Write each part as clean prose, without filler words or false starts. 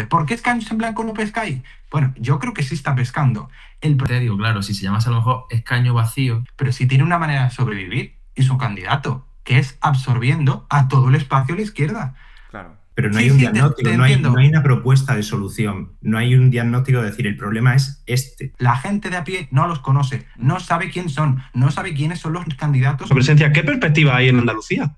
Entonces, ¿por qué Escaños en Blanco no pesca ahí? Bueno, yo creo que sí está pescando. Te digo, claro, si se llamase a lo mejor escaño vacío. Pero sí tiene una manera de sobrevivir y su candidato, que es absorbiendo a todo el espacio a la izquierda. Claro. Pero no hay Sí, un sí, diagnóstico, te no hay entiendo. una propuesta de solución, no hay un diagnóstico de decir el problema es este. La gente de a pie no los conoce, no sabe quién son, no sabe quiénes son los candidatos. Su presencia, ¿qué perspectiva hay en Andalucía?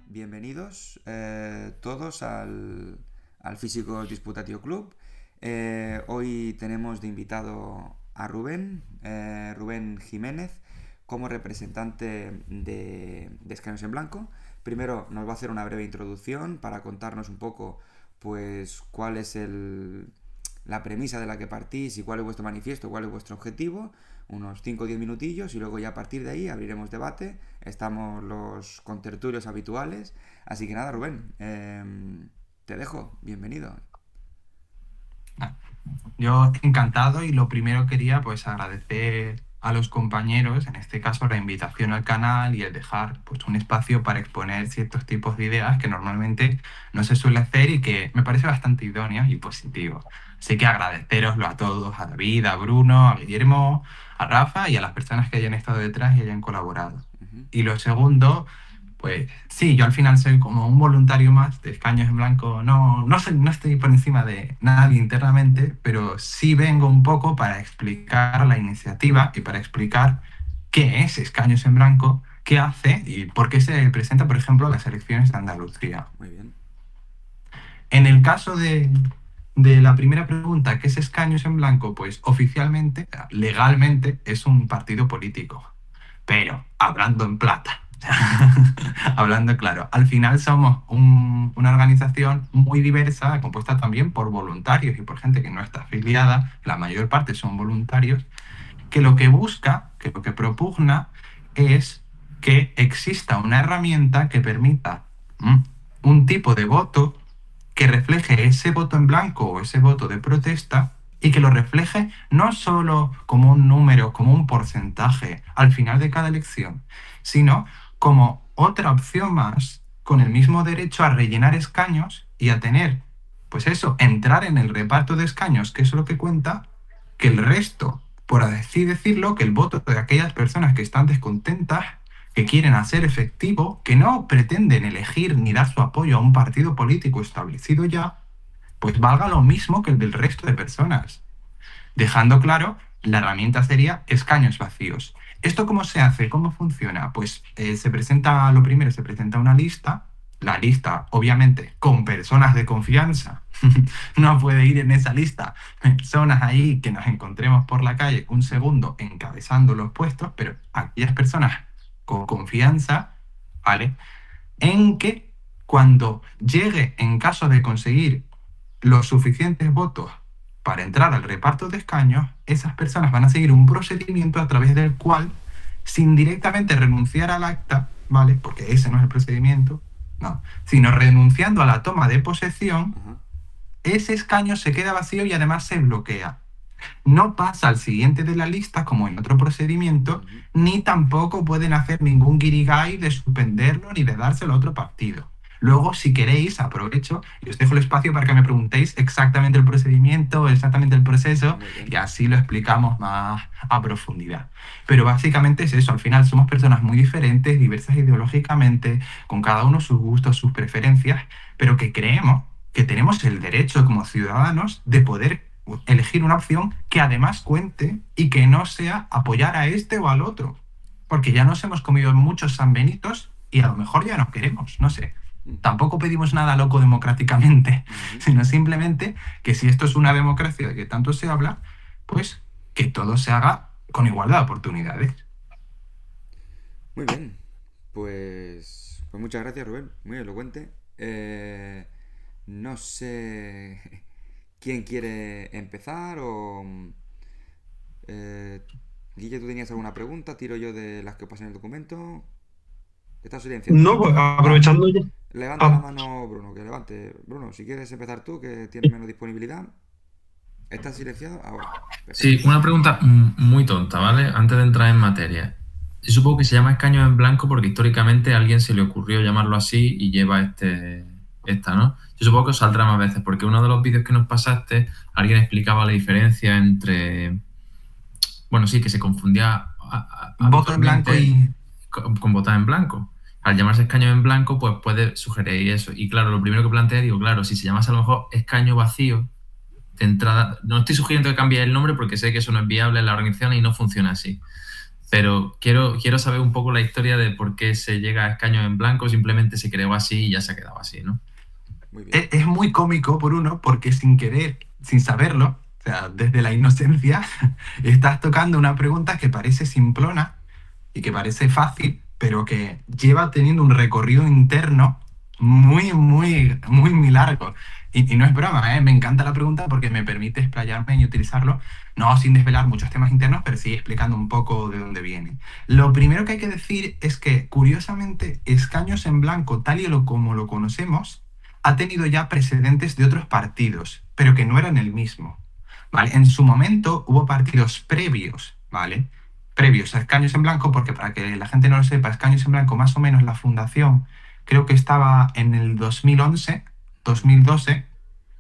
Bienvenidos todos al Físicos Disputatio Club. Hoy tenemos de invitado a Rubén, Rubén Jiménez, como representante de Escaños en Blanco. Primero nos va a hacer una breve introducción para contarnos un poco pues cuál es la premisa de la que partís y cuál es vuestro manifiesto, cuál es vuestro objetivo, unos 5 o 10 minutillos, y luego ya a partir de ahí abriremos debate. Estamos los contertulios habituales, así que nada, Rubén, te dejo, bienvenido. Yo encantado, y lo primero quería pues agradecer a los compañeros, en este caso la invitación al canal y el dejar pues un espacio para exponer ciertos tipos de ideas que normalmente no se suele hacer y que me parece bastante idóneo y positivo. Así que agradeceroslo a todos, a David, a Bruno, a Guillermo, a Rafa y a las personas que hayan estado detrás y hayan colaborado. Y lo segundo, pues sí, yo al final soy como un voluntario más de Escaños en Blanco. No estoy por encima de nadie internamente, pero sí vengo un poco para explicar la iniciativa y para explicar qué es Escaños en Blanco, qué hace y por qué se presenta, por ejemplo, a las elecciones de Andalucía. Muy bien. En el caso de la primera pregunta, ¿qué es Escaños en Blanco? Pues oficialmente, legalmente, es un partido político, pero hablando en plata. Hablando claro, al final somos una organización muy diversa, compuesta también por voluntarios y por gente que no está afiliada, la mayor parte son voluntarios, que lo que busca, que lo que propugna es que exista una herramienta que permita un tipo de voto que refleje ese voto en blanco o ese voto de protesta, y que lo refleje no solo como un número, como un porcentaje al final de cada elección, sino como otra opción más con el mismo derecho a rellenar escaños y a tener, pues eso, entrar en el reparto de escaños, que es lo que cuenta, que el resto, por así decirlo, que el voto de aquellas personas que están descontentas, que quieren hacer efectivo, que no pretenden elegir ni dar su apoyo a un partido político establecido ya, pues valga lo mismo que el del resto de personas. Dejando claro, la herramienta sería escaños vacíos. ¿Esto cómo se hace? ¿Cómo funciona? Pues lo primero se presenta una lista, la lista obviamente con personas de confianza. No puede ir en esa lista personas ahí que nos encontremos por la calle un segundo encabezando los puestos, pero aquellas personas con confianza, ¿vale? En que cuando llegue, en caso de conseguir los suficientes votos para entrar al reparto de escaños, esas personas van a seguir un procedimiento a través del cual, sin directamente renunciar al acta, ¿vale? Porque ese no es el procedimiento, no, sino renunciando a la toma de posesión, ese escaño se queda vacío y además se bloquea. No pasa al siguiente de la lista como en otro procedimiento, ni tampoco pueden hacer ningún guirigay de suspenderlo ni de dárselo a otro partido. Luego, si queréis, aprovecho y os dejo el espacio para que me preguntéis exactamente el procedimiento, exactamente el proceso, y así lo explicamos más a profundidad. Pero básicamente es eso, al final somos personas muy diferentes, diversas ideológicamente, con cada uno sus gustos, sus preferencias, pero que creemos que tenemos el derecho como ciudadanos de poder elegir una opción que además cuente y que no sea apoyar a este o al otro. Porque ya nos hemos comido muchos sanbenitos y a lo mejor ya no queremos, no sé. Tampoco pedimos nada loco democráticamente, sino simplemente que si esto es una democracia de que tanto se habla, pues que todo se haga con igualdad de oportunidades. Muy bien, pues muchas gracias, Rubén, muy elocuente. No sé quién quiere empezar o... Guille, ¿tú tenías alguna pregunta? ¿Tiro yo de las que pasan en el documento? Estás silenciado. No, pues aprovechando ya. Levanta la mano, Bruno, que levante. Bruno, si quieres empezar tú, que tienes menos disponibilidad. ¿Estás silenciado? Ahora. Perfecto. Sí, una pregunta muy tonta, ¿vale? Antes de entrar en materia. Yo supongo que se llama escaños en blanco porque históricamente a alguien se le ocurrió llamarlo así y lleva esta, ¿no? Yo supongo que os saldrá más veces, porque uno de los vídeos que nos pasaste, alguien explicaba la diferencia entre... Bueno, sí, que se confundía Voto en blanco habitualmente y... con votar en blanco. Al llamarse escaño en blanco, pues puede sugerir eso. Y claro, lo primero que planteé, digo, claro, si se llamase a lo mejor escaño vacío, de entrada, no estoy sugiriendo que cambie el nombre porque sé que eso no es viable en la organización y no funciona así. Pero quiero saber un poco la historia de por qué se llega a escaños en blanco, simplemente se creó así y ya se ha quedado así, ¿no? Muy bien. Es muy cómico, por uno, porque sin querer, sin saberlo, o sea, desde la inocencia, estás tocando una pregunta que parece simplona y que parece fácil, pero que lleva teniendo un recorrido interno muy largo. Y no es broma, ¿eh? Me encanta la pregunta porque me permite explayarme y utilizarlo, no sin desvelar muchos temas internos, pero sí explicando un poco de dónde viene. Lo primero que hay que decir es que, curiosamente, escaños en blanco, tal y como lo conocemos, ha tenido ya precedentes de otros partidos, pero que no eran el mismo. ¿Vale? En su momento hubo partidos previos, ¿vale? Previos a Escaños en Blanco, porque para que la gente no lo sepa, Escaños en Blanco, más o menos la fundación, creo que estaba en el 2011, 2012,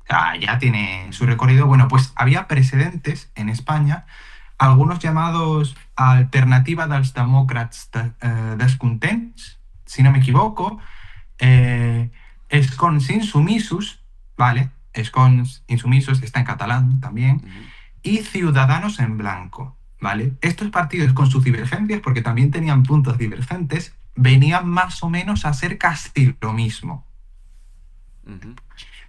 o sea, ya tiene su recorrido. Bueno, pues había precedentes en España, algunos llamados Alternativa dels Demòcrats Descontents, si no me equivoco, Escons Insumisos, ¿vale? Escons Insumisos está en catalán también, y Ciudadanos en Blanco, ¿vale? Estos partidos con sus divergencias, porque también tenían puntos divergentes, venían más o menos a ser casi lo mismo.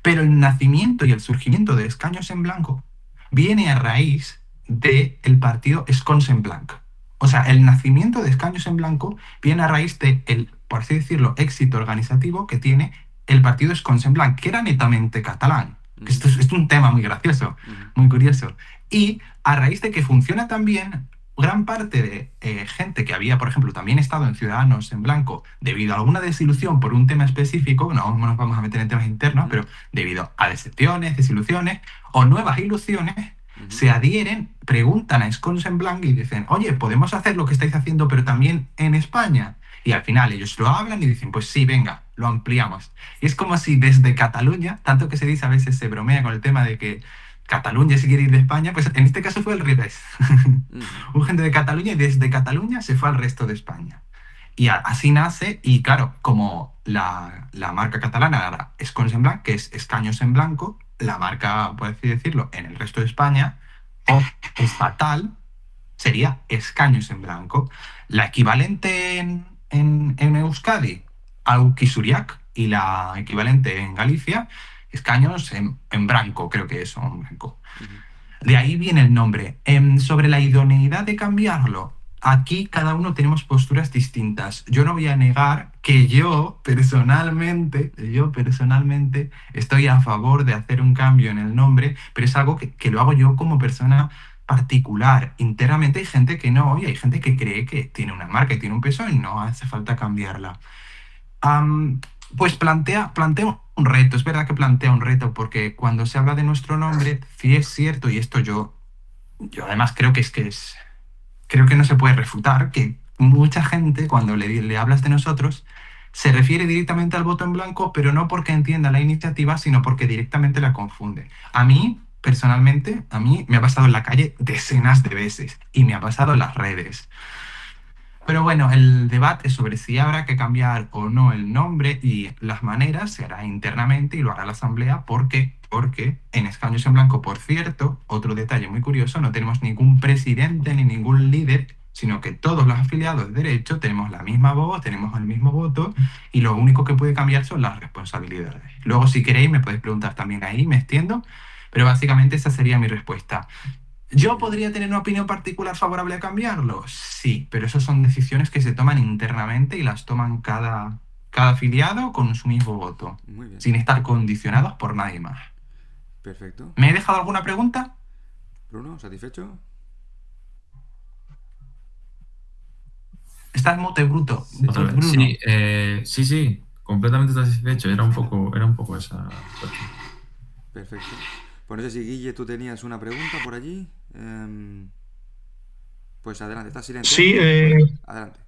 Pero el nacimiento y el surgimiento de Escaños en Blanco viene a raíz del partido Escons en Blanc. O sea, el nacimiento de Escaños en Blanco viene a raíz del, por así decirlo, éxito organizativo que tiene el partido Escons en Blanc, que era netamente catalán. Esto es un tema muy gracioso, muy curioso. Y a raíz de que funciona también, gran parte de gente que había, por ejemplo, también estado en Ciudadanos en Blanco, debido a alguna desilusión por un tema específico, no nos vamos a meter en temas internos, pero debido a decepciones, desilusiones o nuevas ilusiones, se adhieren, preguntan a Escons en Blanc y dicen, oye, ¿podemos hacer lo que estáis haciendo pero también en España? Y al final ellos lo hablan y dicen, pues sí, venga, lo ampliamos. Y es como si desde Cataluña, tanto que se dice a veces, se bromea con el tema de que Cataluña se quiere ir de España, pues en este caso fue al revés. Un gente de Cataluña y desde Cataluña se fue al resto de España. Y así nace, y claro, como la marca catalana era Escons en Blanc, que es escaños en blanco, la marca, por así decirlo, en el resto de España, o estatal, sería escaños en blanco. La equivalente en Euskadi, Aukisuriak, y la equivalente en Galicia, escaños en blanco, creo que es, o en blanco. De ahí viene el nombre. Sobre la idoneidad de cambiarlo, aquí cada uno tenemos posturas distintas. Yo no voy a negar que yo personalmente estoy a favor de hacer un cambio en el nombre, pero es algo que lo hago yo como persona particular. Internamente hay gente que no, y hay gente que cree que tiene una marca y tiene un peso y no hace falta cambiarla. Pues plantea un reto, es verdad que plantea un reto, porque cuando se habla de nuestro nombre, sí es cierto, y esto yo además creo creo que no se puede refutar, que mucha gente cuando le hablas de nosotros se refiere directamente al voto en blanco, pero no porque entienda la iniciativa, sino porque directamente la confunde. A mí, personalmente, a mí me ha pasado en la calle decenas de veces y me ha pasado en las redes. Pero bueno, el debate sobre si habrá que cambiar o no el nombre y las maneras se hará internamente y lo hará la Asamblea porque en Escaños en Blanco, por cierto, otro detalle muy curioso, no tenemos ningún presidente ni ningún líder, sino que todos los afiliados de derecho tenemos la misma voz, tenemos el mismo voto y lo único que puede cambiar son las responsabilidades. Luego, si queréis, me podéis preguntar también ahí, me extiendo, pero básicamente esa sería mi respuesta. ¿Yo podría tener una opinión particular favorable a cambiarlo? Sí, pero esas son decisiones que se toman internamente y las toman cada afiliado con su mismo voto, Muy bien. sin estar condicionados por nadie más. Perfecto. ¿Me he dejado alguna pregunta? Bruno, ¿satisfecho? Estás mute, bruto. Otra vez. Bruno. Sí, completamente satisfecho. Era un poco esa cuestión. Perfecto. Pues no sé si Guille, tú tenías una pregunta por allí. Pues adelante, estás silenciado. Sí, Adelante.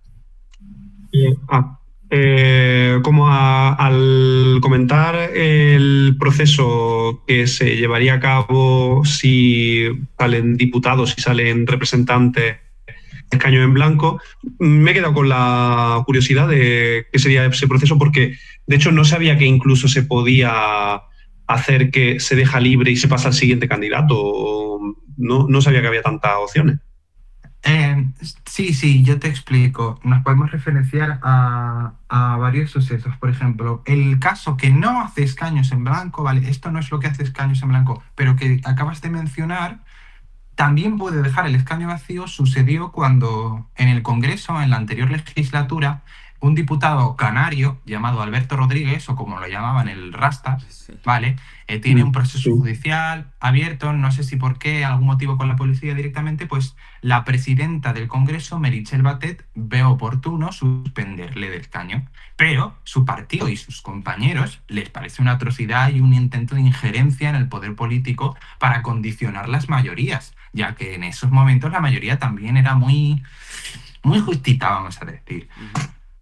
Ah, al comentar el proceso que se llevaría a cabo si salen diputados, si salen representantes escaños en blanco, me he quedado con la curiosidad de qué sería ese proceso, porque de hecho no sabía que incluso se podía hacer que se deja libre y se pasa al siguiente candidato. No sabía que había tantas opciones. Sí, yo te explico. Nos podemos referenciar a varios sucesos. Por ejemplo, el caso que no hace escaños en blanco, ¿vale? Esto no es lo que hace escaños en blanco, pero que acabas de mencionar, también puede dejar el escaño vacío. Sucedió cuando en el Congreso, en la anterior legislatura, un diputado canario llamado Alberto Rodríguez, o como lo llamaban el Rastas, Sí. ¿vale? Tiene un proceso Sí. judicial abierto, no sé si por qué, algún motivo con la policía directamente, pues la presidenta del Congreso, Meritxell Batet, ve oportuno suspenderle del escaño. Pero su partido y sus compañeros les parece una atrocidad y un intento de injerencia en el poder político para condicionar las mayorías, ya que en esos momentos la mayoría también era muy justita, vamos a decir.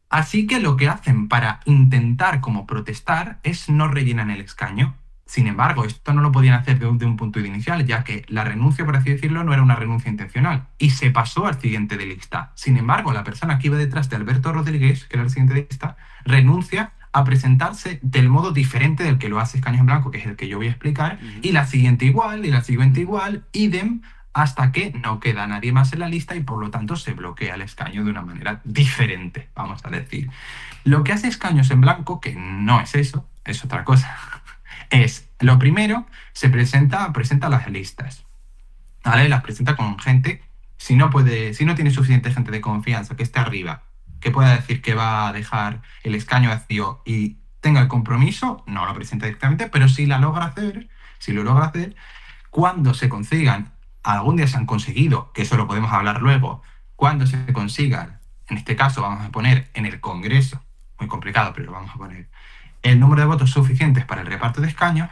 Así que lo que hacen para intentar como protestar es no rellenan el escaño. Sin embargo, esto no lo podían hacer de un punto inicial, ya que la renuncia, por así decirlo, no era una renuncia intencional y se pasó al siguiente de lista. Sin embargo, la persona que iba detrás de Alberto Rodríguez, que era el siguiente de lista, renuncia a presentarse del modo diferente del que lo hace Escaños en Blanco, que es el que yo voy a explicar, y la siguiente igual, y la siguiente igual, idem, hasta que no queda nadie más en la lista y por lo tanto se bloquea el escaño de una manera diferente, vamos a decir. Lo que hace Escaños en Blanco, que no es eso, es otra cosa, es, lo primero, presenta las listas, ¿vale? Las presenta con gente, si no tiene suficiente gente de confianza que esté arriba, que pueda decir que va a dejar el escaño vacío y tenga el compromiso, no lo presenta directamente, pero si lo logra hacer, cuando se consigan, algún día se han conseguido, que eso lo podemos hablar luego, cuando se consigan, en este caso vamos a poner en el Congreso, muy complicado, pero lo vamos a poner, el número de votos suficientes para el reparto de escaños,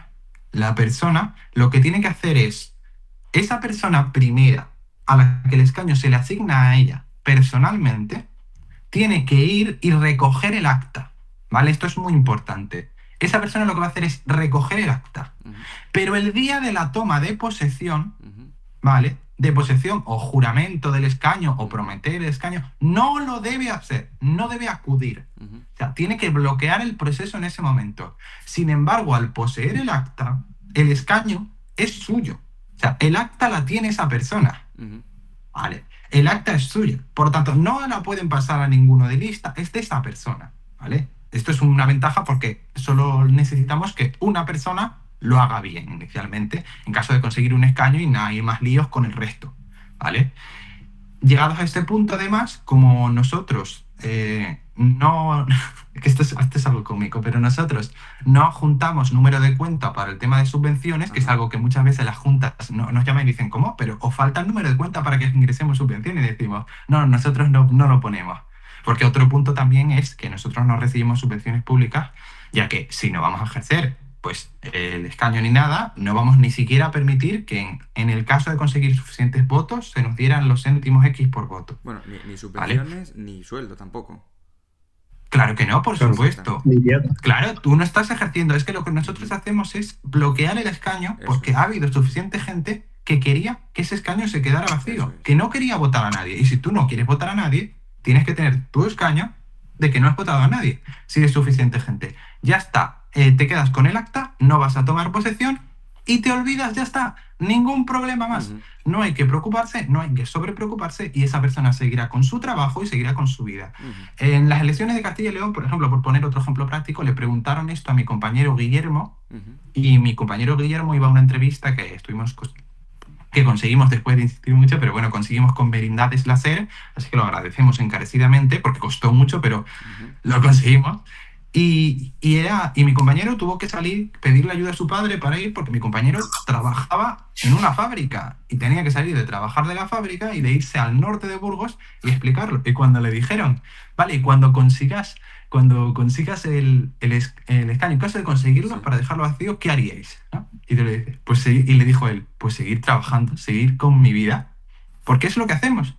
la persona lo que tiene que hacer es, esa persona primera a la que el escaño se le asigna a ella personalmente, tiene que ir y recoger el acta, ¿vale? Esto es muy importante. Esa persona lo que va a hacer es recoger el acta. Pero el día de la toma de posesión, ¿vale? De posesión o juramento del escaño o prometer el escaño, no lo debe hacer, no debe acudir. O sea, tiene que bloquear el proceso en ese momento. Sin embargo, al poseer el acta, el escaño es suyo. O sea, el acta la tiene esa persona. ¿Vale? El acta es suya. Por tanto, no la pueden pasar a ninguno de lista, es de esa persona. ¿Vale? Esto es una ventaja porque solo necesitamos que una persona lo haga bien inicialmente, en caso de conseguir un escaño y no hay más líos con el resto. ¿Vale? Llegados a este punto, además, como nosotros no... que esto es algo cómico, pero nosotros no juntamos número de cuenta para el tema de subvenciones, que es algo que muchas veces las juntas nos llaman y dicen, ¿cómo? Pero os falta el número de cuenta para que ingresemos subvenciones. Y decimos, no, nosotros no lo ponemos. Porque otro punto también es que nosotros no recibimos subvenciones públicas, ya que si no vamos a ejercer pues el escaño ni nada, no vamos ni siquiera a permitir que en el caso de conseguir suficientes votos se nos dieran los céntimos X por voto. Bueno, ni subvenciones, ni sueldo tampoco. Claro que no, por Claro, supuesto. Claro, tú no estás ejerciendo. Es que lo que nosotros hacemos es bloquear el escaño porque ha habido suficiente gente que quería que ese escaño se quedara vacío, que no quería votar a nadie. Y si tú no quieres votar a nadie, tienes que tener tu escaño de que no has votado a nadie. Si es suficiente gente. Ya está. Te quedas con el acta, no vas a tomar posesión y te olvidas, ya está. Ningún problema más. No hay que preocuparse, no hay que sobrepreocuparse y esa persona seguirá con su trabajo y seguirá con su vida. En las elecciones de Castilla y León, por ejemplo, por poner otro ejemplo práctico, le preguntaron esto a mi compañero Guillermo y mi compañero Guillermo iba a una entrevista que conseguimos después de insistir mucho, pero bueno, conseguimos con Merindades Láser, así que lo agradecemos encarecidamente porque costó mucho, pero lo conseguimos. Y mi compañero tuvo que salir, pedirle ayuda a su padre para ir, porque mi compañero trabajaba en una fábrica y tenía que salir de trabajar de la fábrica y de irse al norte de Burgos y explicarlo. Y cuando le dijeron, vale, y cuando consigas el escaño, en caso de conseguirlo, para dejarlo vacío, ¿qué haríais? ¿No? Y le dice, y le dijo él, pues seguir trabajando, seguir con mi vida, porque es lo que hacemos.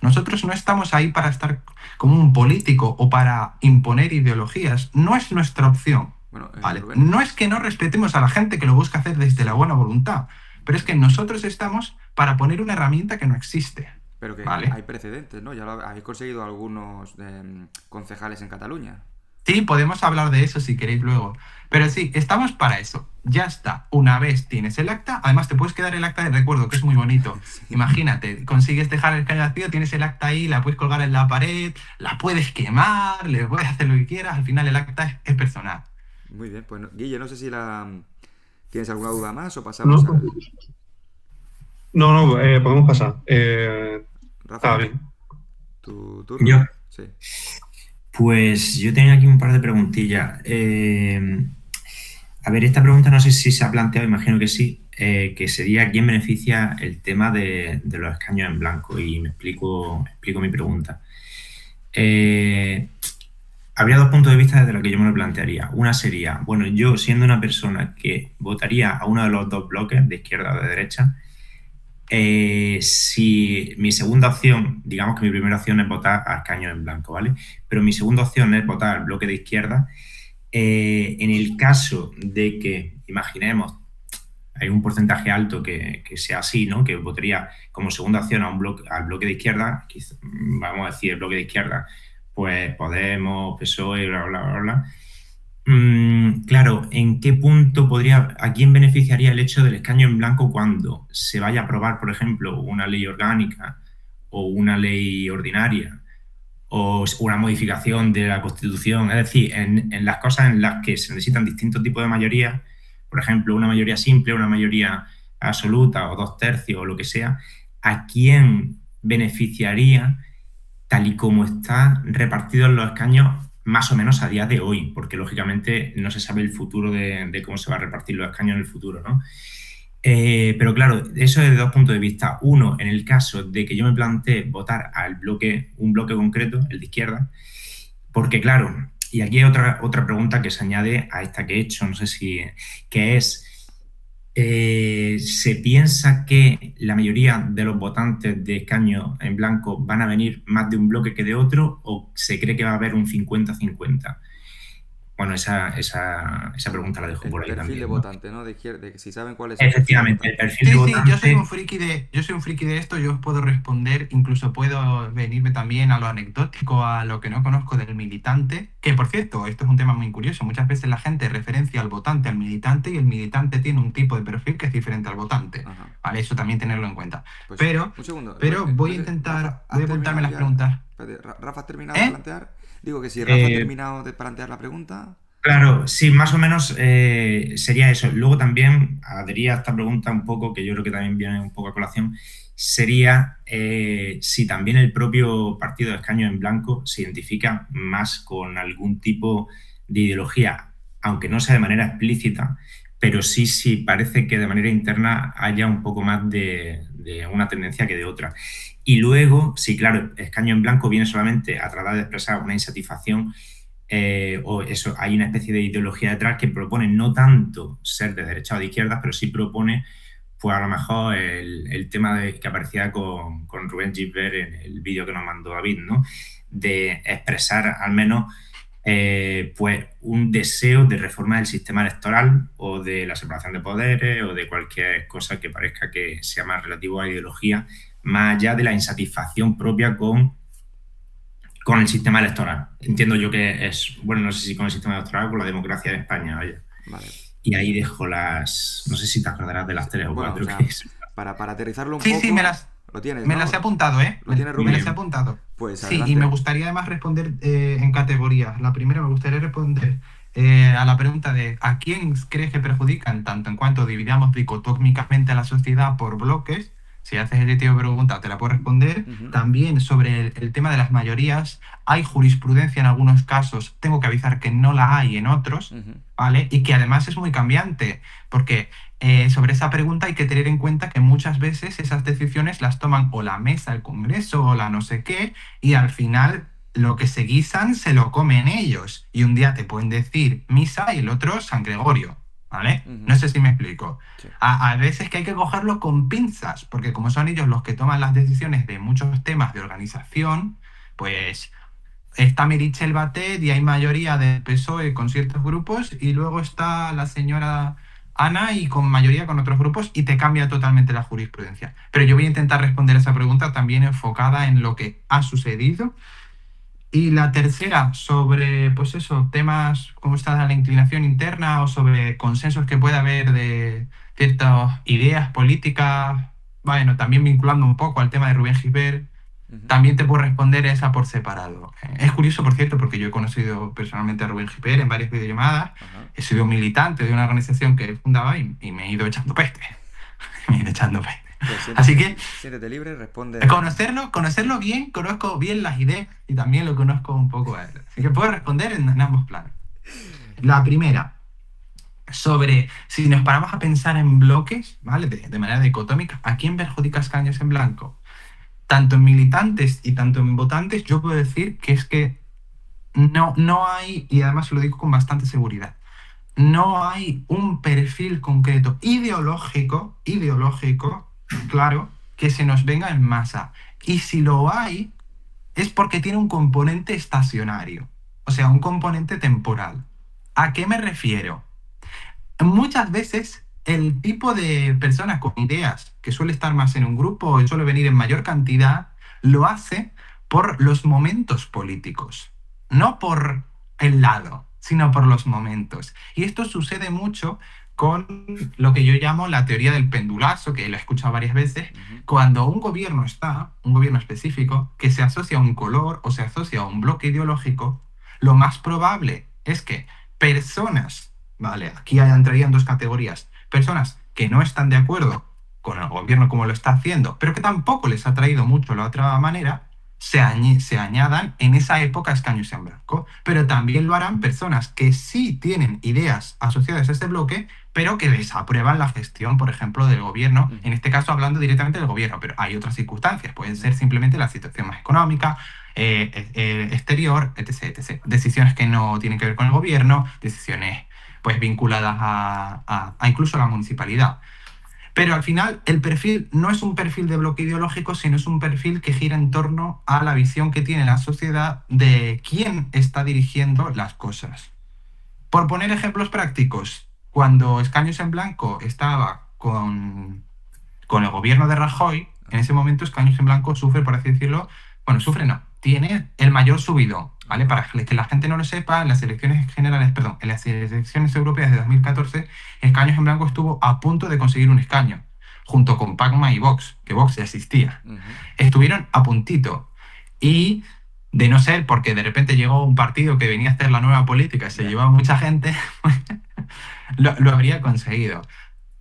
Nosotros no estamos ahí para estar como un político o para imponer ideologías. No es nuestra opción. Bueno, ¿Vale? Rubén, No es que no respetemos a la gente que lo busca hacer desde la buena voluntad, pero es que nosotros estamos para poner una herramienta que no existe. pero que ¿Vale? hay precedentes, ¿no? Ya lo habéis conseguido algunos concejales en Cataluña. Sí, podemos hablar de eso si queréis luego. Pero sí, estamos para eso. Ya está. Una vez tienes el acta, además te puedes quedar el acta de recuerdo, que es muy bonito. Sí. Imagínate, consigues dejar el escaño vacío, tienes el acta ahí, la puedes colgar en la pared, la puedes quemar, le puedes hacer lo que quieras, al final el acta es personal. Muy bien, pues Guille, no sé si tienes alguna duda más o No, pasamos al... podemos pasar. Rafa, Está bien. tu Yo, turno. Sí. pues yo tenía aquí un par de preguntillas. A ver, esta pregunta no sé si se ha planteado, imagino que sí, que sería ¿quién beneficia el tema de los escaños en blanco? Y me explico mi pregunta. Habría dos puntos de vista desde los que yo me lo plantearía. Una sería, bueno, yo siendo una persona que votaría a uno de los dos bloques, de izquierda o de derecha, si mi segunda opción, digamos que mi primera opción es votar a escaños en blanco, ¿vale? Pero mi segunda opción es votar al bloque de izquierda. En el caso de que, imaginemos, hay un porcentaje alto que sea así, ¿no? Que votaría como segunda opción al bloque de izquierda, vamos a decir el bloque de izquierda, pues Podemos, PSOE, bla, bla, bla, bla. Claro, ¿en qué punto a quién beneficiaría el hecho del escaño en blanco cuando se vaya a aprobar, por ejemplo, una ley orgánica o una ley ordinaria o una modificación de la Constitución? Es decir, en las cosas en las que se necesitan distintos tipos de mayoría, por ejemplo, una mayoría simple, una mayoría absoluta o 2/3 o lo que sea, ¿a quién beneficiaría tal y como están repartidos los escaños más o menos a día de hoy? Porque lógicamente no se sabe el futuro de cómo se va a repartir los escaños en el futuro, ¿no? Pero claro, eso es de dos puntos de vista. Uno, en el caso de que yo me plantee votar un bloque concreto, el de izquierda, porque claro, y aquí hay otra pregunta que se añade a esta que he hecho, no sé si, que es, ¿se piensa que la mayoría de los votantes de escaño en blanco van a venir más de un bloque que de otro o se cree que va a haber un 50-50? Bueno, esa pregunta la dejo El por ahí perfil también, de ¿no? votante, ¿no? De izquierda, de que si saben cuál es el perfil de Efectivamente, el votante. perfil de Sí, sí, votante. yo soy un friki de esto, yo os puedo responder, incluso puedo venirme también a lo anecdótico, a lo que no conozco del militante, que por cierto, esto es un tema muy curioso, muchas veces la gente referencia al votante al militante y el militante tiene un tipo de perfil que es diferente al votante, Ajá. ¿vale? Eso también tenerlo en cuenta. Pues Pero, un segundo. pero voy a No sé, intentar, Rafa, voy ¿has a apuntarme terminado las ya? preguntas. Espérate, Rafa, ¿has terminado de ¿Eh? plantear? Digo que si Rafa ha Eh, terminado de plantear la pregunta. Claro, sí, más o menos sería eso. Luego también adhería a esta pregunta un poco, que yo creo que también viene un poco a colación, sería si también el propio partido de escaño en blanco se identifica más con algún tipo de ideología, aunque no sea de manera explícita, pero sí parece que de manera interna haya un poco más de una tendencia que de otra. Y luego, sí, claro, escaño en blanco viene solamente a tratar de expresar una insatisfacción, o eso, hay una especie de ideología detrás que propone no tanto ser de derecha o de izquierda, pero sí propone, pues a lo mejor el tema que aparecía con Rubén Gisbert en el vídeo que nos mandó David, ¿no? De expresar al menos pues un deseo de reforma del sistema electoral o de la separación de poderes o de cualquier cosa que parezca que sea más relativo a ideología, más allá de la insatisfacción propia con el sistema electoral. Entiendo yo que es, bueno, no sé si con el sistema electoral o con la democracia de España, vaya. Vale. Y ahí dejo no sé si te acordarás de las tres o Bueno, cuatro o sea, que es. para aterrizarlo un Sí, poco. sí, Lo tienes, me ¿no? las he apuntado, ¿eh? ¿Lo tienes, Me Rubén? las he apuntado. Pues Sí, adelante. y me gustaría además responder en categorías. La primera, me gustaría responder a la pregunta de ¿a quién crees que perjudican tanto en cuanto dividamos dicotómicamente a la sociedad por bloques? Si haces ese tipo de pregunta, te la puedo responder. Ujú. También sobre el tema de las mayorías, hay jurisprudencia en algunos casos, tengo que avisar que no la hay en otros, Ujú. ¿vale? Y que además es muy cambiante, porque sobre esa pregunta hay que tener en cuenta que muchas veces esas decisiones las toman o la mesa, el Congreso o la no sé qué, y al final lo que se guisan se lo comen ellos. Y un día te pueden decir misa y el otro San Gregorio. ¿vale? Ujú. No sé si me explico. Sí. A veces que hay que cogerlo con pinzas, porque como son ellos los que toman las decisiones de muchos temas de organización, pues está Meritxell Batet y hay mayoría del PSOE con ciertos grupos y luego está la señora Ana y con mayoría con otros grupos y te cambia totalmente la jurisprudencia. Pero yo voy a intentar responder esa pregunta también enfocada en lo que ha sucedido. Y la tercera, sobre, pues eso, temas como está la inclinación interna o sobre consensos que puede haber de ciertas ideas políticas, bueno, también vinculando un poco al tema de Rubén Gibert, Ujú. también te puedo responder esa por separado. Es curioso, por cierto, porque yo he conocido personalmente a Rubén Gibert en varias videollamadas, Ajá. he sido militante de una organización que él fundaba y me he ido echando peste. Me he ido echando peste. Pues Así que siéntete libre, responde. conocerlo bien, conozco bien las ideas y también lo conozco un poco a él. Así que puedo responder en ambos planos. La primera, sobre si nos paramos a pensar en bloques, ¿vale? De manera dicotómica, ¿a quién perjudica Escaños en Blanco? Tanto en militantes y tanto en votantes, yo puedo decir que es que no hay, y además lo digo con bastante seguridad, no hay un perfil concreto ideológico, claro, que se nos venga en masa. Y si lo hay, es porque tiene un componente estacionario, o sea, un componente temporal. ¿A qué me refiero? Muchas veces el tipo de personas con ideas que suele estar más en un grupo y suele venir en mayor cantidad, lo hace por los momentos políticos, no por el lado, sino por los momentos. Y esto sucede mucho con lo que yo llamo la teoría del pendulazo, que lo he escuchado varias veces, Ujú. cuando un gobierno está, un gobierno específico, que se asocia a un color o se asocia a un bloque ideológico, lo más probable es que personas, vale, aquí entrarían dos categorías, personas que no están de acuerdo con el gobierno como lo está haciendo, pero que tampoco les ha traído mucho la otra manera, se añadan en esa época a Escaños en Blanco. Pero también lo harán personas que sí tienen ideas asociadas a este bloque, pero que desaprueban la gestión, por ejemplo, del gobierno, en este caso hablando directamente del gobierno, pero hay otras circunstancias, pueden ser simplemente la situación más económica, exterior, etc, etc. Decisiones que no tienen que ver con el gobierno, decisiones pues vinculadas a incluso la municipalidad. Pero al final el perfil no es un perfil de bloque ideológico, sino es un perfil que gira en torno a la visión que tiene la sociedad de quién está dirigiendo las cosas. Por poner ejemplos prácticos, cuando Escaños en Blanco estaba con el gobierno de Rajoy, en ese momento Escaños en Blanco sufre, por así decirlo, bueno, sufre no, tiene el mayor subidón, ¿vale? Para que la gente no lo sepa, en las elecciones generales, perdón, en las elecciones europeas de 2014, Escaños en Blanco estuvo a punto de conseguir un escaño, junto con Pacma y Vox, que Vox ya existía. Ujú. Estuvieron a puntito. Y de no ser porque de repente llegó un partido que venía a hacer la nueva política y se Ya. llevó a mucha gente, lo habría conseguido.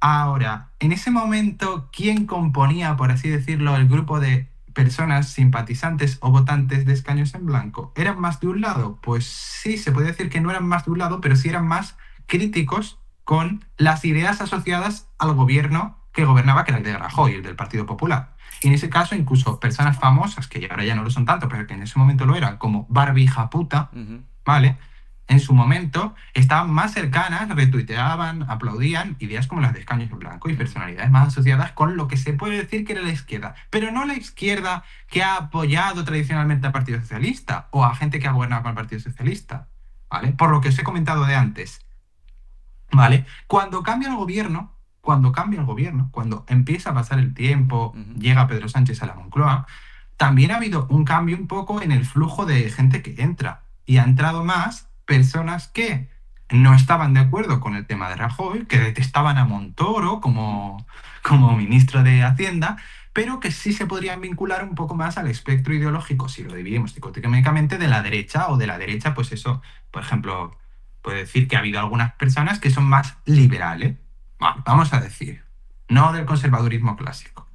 Ahora, en ese momento, ¿quién componía, por así decirlo, el grupo de personas simpatizantes o votantes de Escaños en Blanco? ¿Eran más de un lado? Pues sí, se puede decir que no eran más de un lado, pero sí eran más críticos con las ideas asociadas al gobierno que gobernaba, que era el de Rajoy, el del Partido Popular. Y en ese caso, incluso personas famosas, que ahora ya no lo son tanto, pero que en ese momento lo eran, como Barbie Japuta, Ujú. ¿vale? En su momento estaban más cercanas, retuiteaban, aplaudían ideas como las de Escaños en Blanco y personalidades más asociadas con lo que se puede decir que era la izquierda, pero no la izquierda que ha apoyado tradicionalmente al Partido Socialista o a gente que ha gobernado con el Partido Socialista, ¿vale? Por lo que os he comentado de antes, ¿vale? Cuando empieza a pasar el tiempo, Ujú. llega Pedro Sánchez a la Moncloa, también ha habido un cambio un poco en el flujo de gente que entra. Y ha entrado más personas que no estaban de acuerdo con el tema de Rajoy, que detestaban a Montoro como ministro de Hacienda, pero que sí se podrían vincular un poco más al espectro ideológico, si lo dividimos dicotómicamente, de la derecha o de la derecha, pues eso, por ejemplo, puede decir que ha habido algunas personas que son más liberales, vamos a decir, no del conservadurismo clásico.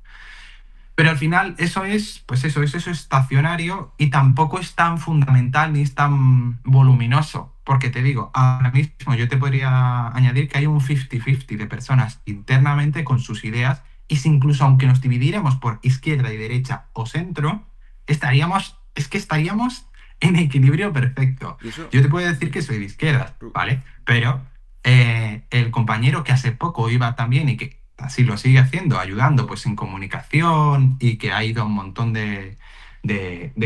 Pero al final eso es, pues eso es estacionario y tampoco es tan fundamental ni es tan voluminoso. Porque te digo, ahora mismo yo te podría añadir que hay un 50-50 de personas internamente con sus ideas y si incluso aunque nos dividiéramos por izquierda y derecha o centro, estaríamos en equilibrio perfecto. Y eso, Yo te puedo decir que soy de izquierdas, Ru- ¿vale? Pero el compañero que hace poco iba también y que así lo sigue haciendo, ayudando pues en comunicación y que ha ido a un montón de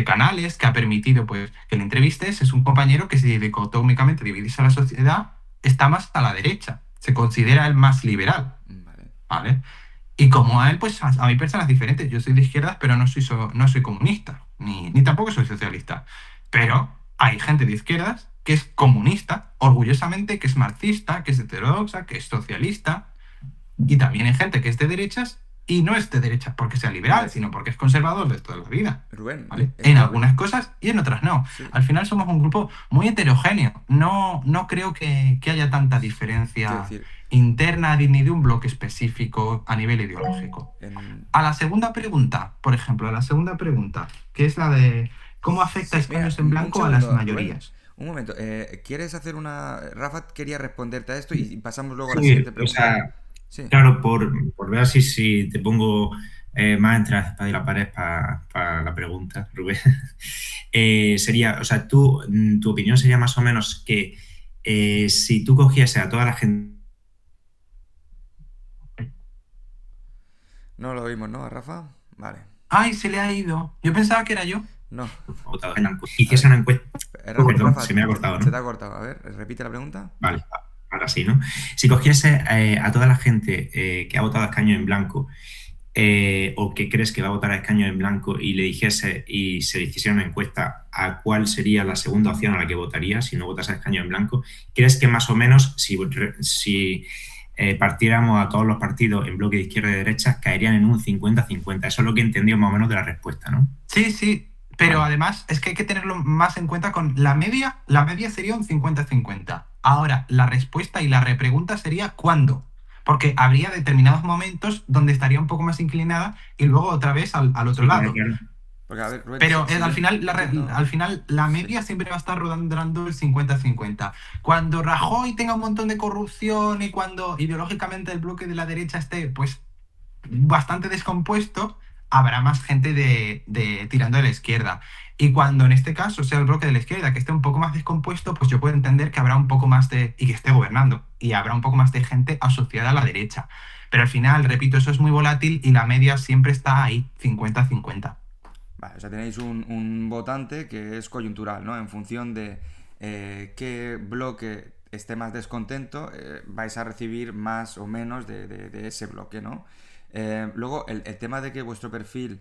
canales, que ha permitido pues que le entrevistes, es un compañero que si dicotómicamente dividirse a la sociedad está más a la derecha, se considera el más liberal, Vale. ¿vale? Y como a él, pues a mí personas diferentes. Yo soy de izquierdas, pero no soy comunista, ni tampoco soy socialista. Pero hay gente de izquierdas que es comunista, orgullosamente, que es marxista, que es heterodoxa, que es socialista. Y también hay gente que es de derechas y no es de derechas porque sea liberal, Vale. sino porque es conservador de toda la vida. Rubén, ¿Vale? esto- En algunas cosas y en otras no. Sí. Al final somos un grupo muy heterogéneo. No creo que haya tanta Quiero diferencia decir, interna ni de un bloque específico a nivel ideológico. A la segunda pregunta, por ejemplo, que es la de cómo afecta sí, escaños mira, en blanco a las Rubén, mayorías. un momento. ¿Quieres hacer una...? Rafa quería responderte a esto y pasamos luego a la Sí, siguiente o pregunta. sea, Sí. claro, por ver así si te pongo más entre la espada y la pared para la pregunta, Rubén. Sería, o sea, tu opinión sería más o menos que si tú cogiese a toda la gente No lo oímos, ¿no? ¿A Rafa? Vale. ¡Ay, se le ha ido! Yo pensaba que era yo. No. votado en la encuesta, hiciese una encuesta, perdón, Rafa, se me ha cortado, se ¿no? te ha cortado. A ver, repite la pregunta. Vale, ahora sí, ¿no? Si cogiese a toda la gente que ha votado a escaño en blanco o que crees que va a votar a escaño en blanco y le dijese y se hiciera una encuesta a cuál sería la segunda opción a la que votaría si no votas a escaño en blanco, ¿crees que más o menos si partiéramos a todos los partidos en bloque de izquierda y derecha caerían en un 50-50? Eso es lo que he entendido más o menos de la respuesta, ¿no? Sí, pero Vale. además es que hay que tenerlo más en cuenta con la media. La media sería un 50-50. Ahora, la respuesta y la repregunta sería ¿cuándo? Porque habría determinados momentos donde estaría un poco más inclinada y luego otra vez al otro Sí, lado. claro. Porque, a ver, Rubén, Pero si al yo final, entiendo- al final la media siempre va a estar rondando el 50-50. Cuando Rajoy tenga un montón de corrupción y cuando ideológicamente el bloque de la derecha esté pues bastante descompuesto, habrá más gente tirando de la izquierda. Y cuando en este caso sea el bloque de la izquierda que esté un poco más descompuesto, pues yo puedo entender que habrá un poco más y que esté gobernando, y habrá un poco más de gente asociada a la derecha. Pero al final, repito, eso es muy volátil y la media siempre está ahí, 50-50. Vale, o sea, tenéis un votante que es coyuntural, ¿no? En función de qué bloque esté más descontento, vais a recibir más o menos de ese bloque, ¿no? Luego, el tema de que vuestro perfil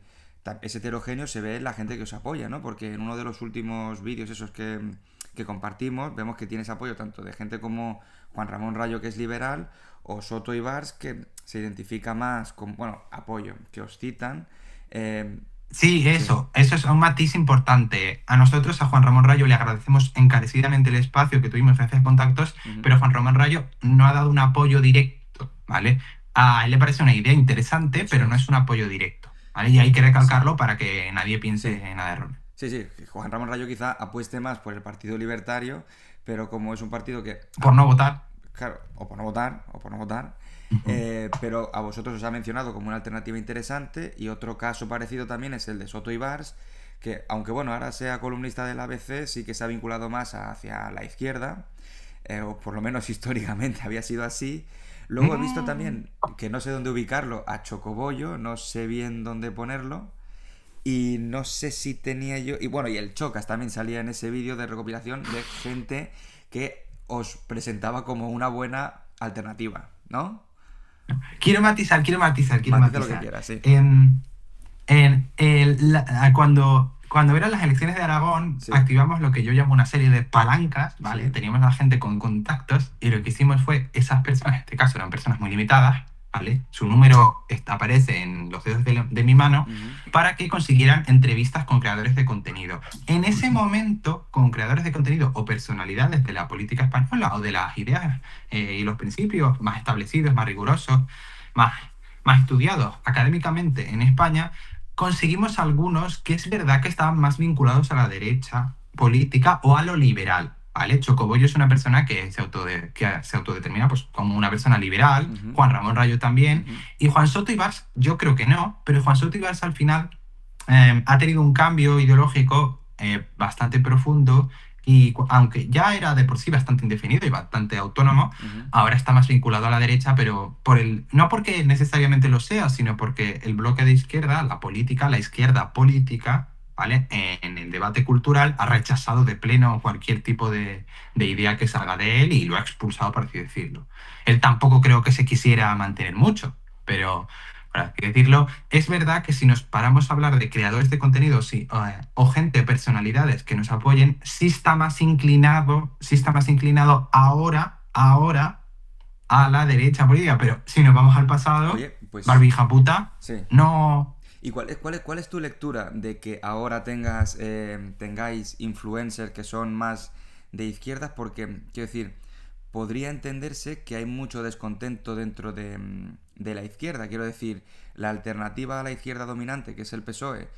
es heterogéneo se ve en la gente que os apoya, ¿no? Porque en uno de los últimos vídeos esos que compartimos, vemos que tienes apoyo tanto de gente como Juan Ramón Rayo, que es liberal, o Soto Ibars, que se identifica más con, bueno, apoyo, que os citan. Sí, Sí. eso es un matiz importante. A nosotros, a Juan Ramón Rayo, le agradecemos encarecidamente el espacio que tuvimos gracias a contactos, Ujú. pero Juan Ramón Rayo no ha dado un apoyo directo, ¿vale? A él le parece una idea interesante, Eso pero no es. es un apoyo directo, ¿vale? Y hay que recalcarlo para que nadie piense Sí. nada erróneo. Sí, Juan Ramón Rayo quizá apueste más por el Partido Libertario, pero como es un partido que, Por no votar. claro, o por no votar, pero a vosotros os ha mencionado como una alternativa interesante. Y otro caso parecido también es el de Soto Ibars, que aunque bueno, ahora sea columnista del ABC, sí que se ha vinculado más hacia la izquierda, o por lo menos históricamente había sido así. Luego he visto también, que no sé dónde ubicarlo, a Chocobollo, no sé bien dónde ponerlo. Y no sé si tenía yo... Y bueno, y el Chocas también salía en ese vídeo de recopilación de gente que os presentaba como una buena alternativa, ¿no? Quiero matizar. Matiza lo que quieras, sí. Cuando eran las elecciones de Aragón, Sí. activamos lo que yo llamo una serie de palancas, ¿vale? Sí. Teníamos a la gente con contactos y lo que hicimos fue, esas personas, en este caso eran personas muy limitadas, ¿vale? Su número aparece en los dedos de mi mano, Ujú. para que consiguieran entrevistas con creadores de contenido. En ese momento, con creadores de contenido o personalidades de la política española o de las ideas y los principios más establecidos, más rigurosos, más estudiados académicamente en España, conseguimos algunos que es verdad que estaban más vinculados a la derecha política o a lo liberal, ¿vale? Chocobollo es una persona que se autodetermina pues, como una persona liberal, Ujú. Juan Ramón Rayo también, Ujú. y Juan Soto Ibars yo creo que no, pero Juan Soto Ibars al final ha tenido un cambio ideológico bastante profundo Y aunque ya era de por sí bastante indefinido y bastante autónomo, ahora está más vinculado a la derecha, pero no porque necesariamente lo sea, sino porque el bloque de izquierda, la política, la izquierda política, ¿vale? En el debate cultural ha rechazado de pleno cualquier tipo de idea que salga de él y lo ha expulsado, por así decirlo. Él tampoco creo que se quisiera mantener mucho, pero, por así decirlo, es verdad que si nos paramos a hablar de creadores de contenidos o gente, personalidades que nos apoyen, sí está más inclinado ahora a la derecha política, pero si nos vamos al pasado, Oye, pues barbija puta, sí. no... ¿Y cuál es tu lectura de que ahora tengáis influencers que son más de izquierdas? Porque, quiero decir, podría entenderse que hay mucho descontento dentro de la izquierda. Quiero decir, la alternativa a la izquierda dominante, que es el PSOE,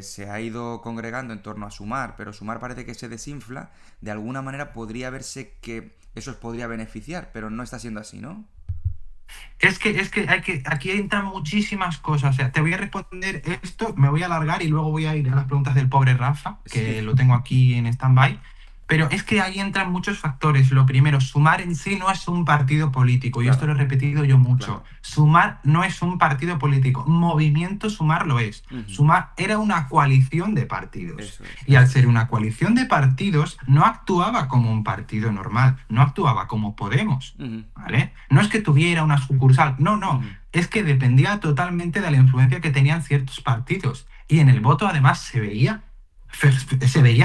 se ha ido congregando en torno a Sumar, pero Sumar parece que se desinfla. De alguna manera podría verse que eso os podría beneficiar, pero no está siendo así, ¿no? Es que aquí entran muchísimas cosas. O sea, te voy a responder esto, me voy a alargar y luego voy a ir a las preguntas del pobre Rafa, que Sí. lo tengo aquí en stand-by. Pero es que ahí entran muchos factores. Lo primero, Sumar en sí no es un partido político. Y Claro. esto lo he repetido yo mucho. Claro. Sumar no es un partido político. Movimiento Sumar lo es. Sumar era una coalición de partidos. Eso es. Y al ser una coalición de partidos, no actuaba como un partido normal. No actuaba como Podemos. ¿Vale? No es que tuviera una sucursal. No. Es que dependía totalmente de la influencia que tenían ciertos partidos. Y en el voto, además, se veía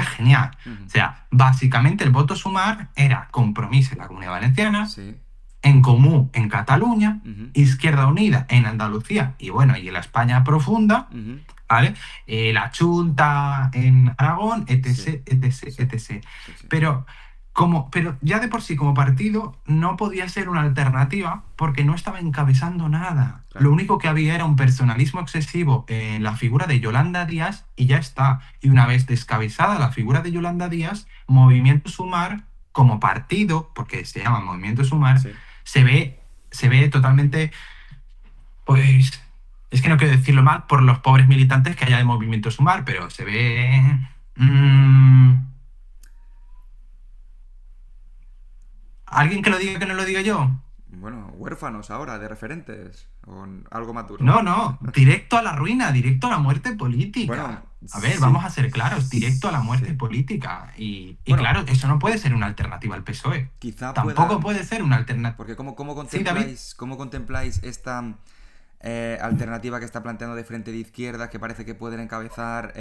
genial. O sea, básicamente el voto Sumar era Compromís en la Comunidad Valenciana, Sí. En Comú en Cataluña, Izquierda Unida en Andalucía y bueno, y en la España profunda, ¿vale? La Chunta en Aragón, etc, etc. Sí. Pero ya de por sí como partido no podía ser una alternativa porque no estaba encabezando nada. Claro. Lo único que había era un personalismo excesivo en la figura de Yolanda Díaz y ya está. Y una vez descabezada la figura de Yolanda Díaz, Movimiento Sumar como partido, porque se llama Movimiento Sumar, Sí. se ve totalmente, pues, es que no quiero decirlo mal por los pobres militantes que haya de Movimiento Sumar, pero se ve... ¿Alguien que lo diga que no lo diga yo? Bueno, huérfanos ahora de referentes o algo más duro. No, directo a la ruina, directo a la muerte política. Bueno, a ver, sí. vamos a ser claros, directo a la muerte Sí. política. Y Bueno. claro, eso no puede ser una alternativa al PSOE. Quizá Tampoco pueda- puede ser una alternativa. Porque ¿cómo Sí, David. contempláis esta alternativa que está planteando de Frente de Izquierda, que parece que pueden encabezar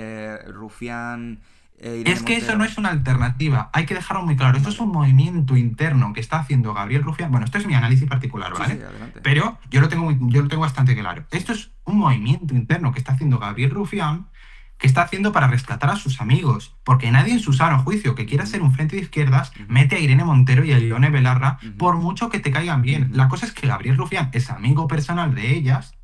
Rufián, Irene Es que eso Montero? no es una alternativa, hay que dejarlo muy claro. Esto es un movimiento interno que está haciendo Gabriel Rufián. Bueno, esto es mi análisis particular, Sí, ¿vale? sí, adelante. Pero yo lo tengo bastante claro. Esto es un movimiento interno que está haciendo Gabriel Rufián, que está haciendo para rescatar a sus amigos. Porque nadie en su sano juicio que quiera ser un frente de izquierdas mete a Irene Montero y a Ione Belarra por mucho que te caigan bien. La cosa es que Gabriel Rufián es amigo personal de ellas,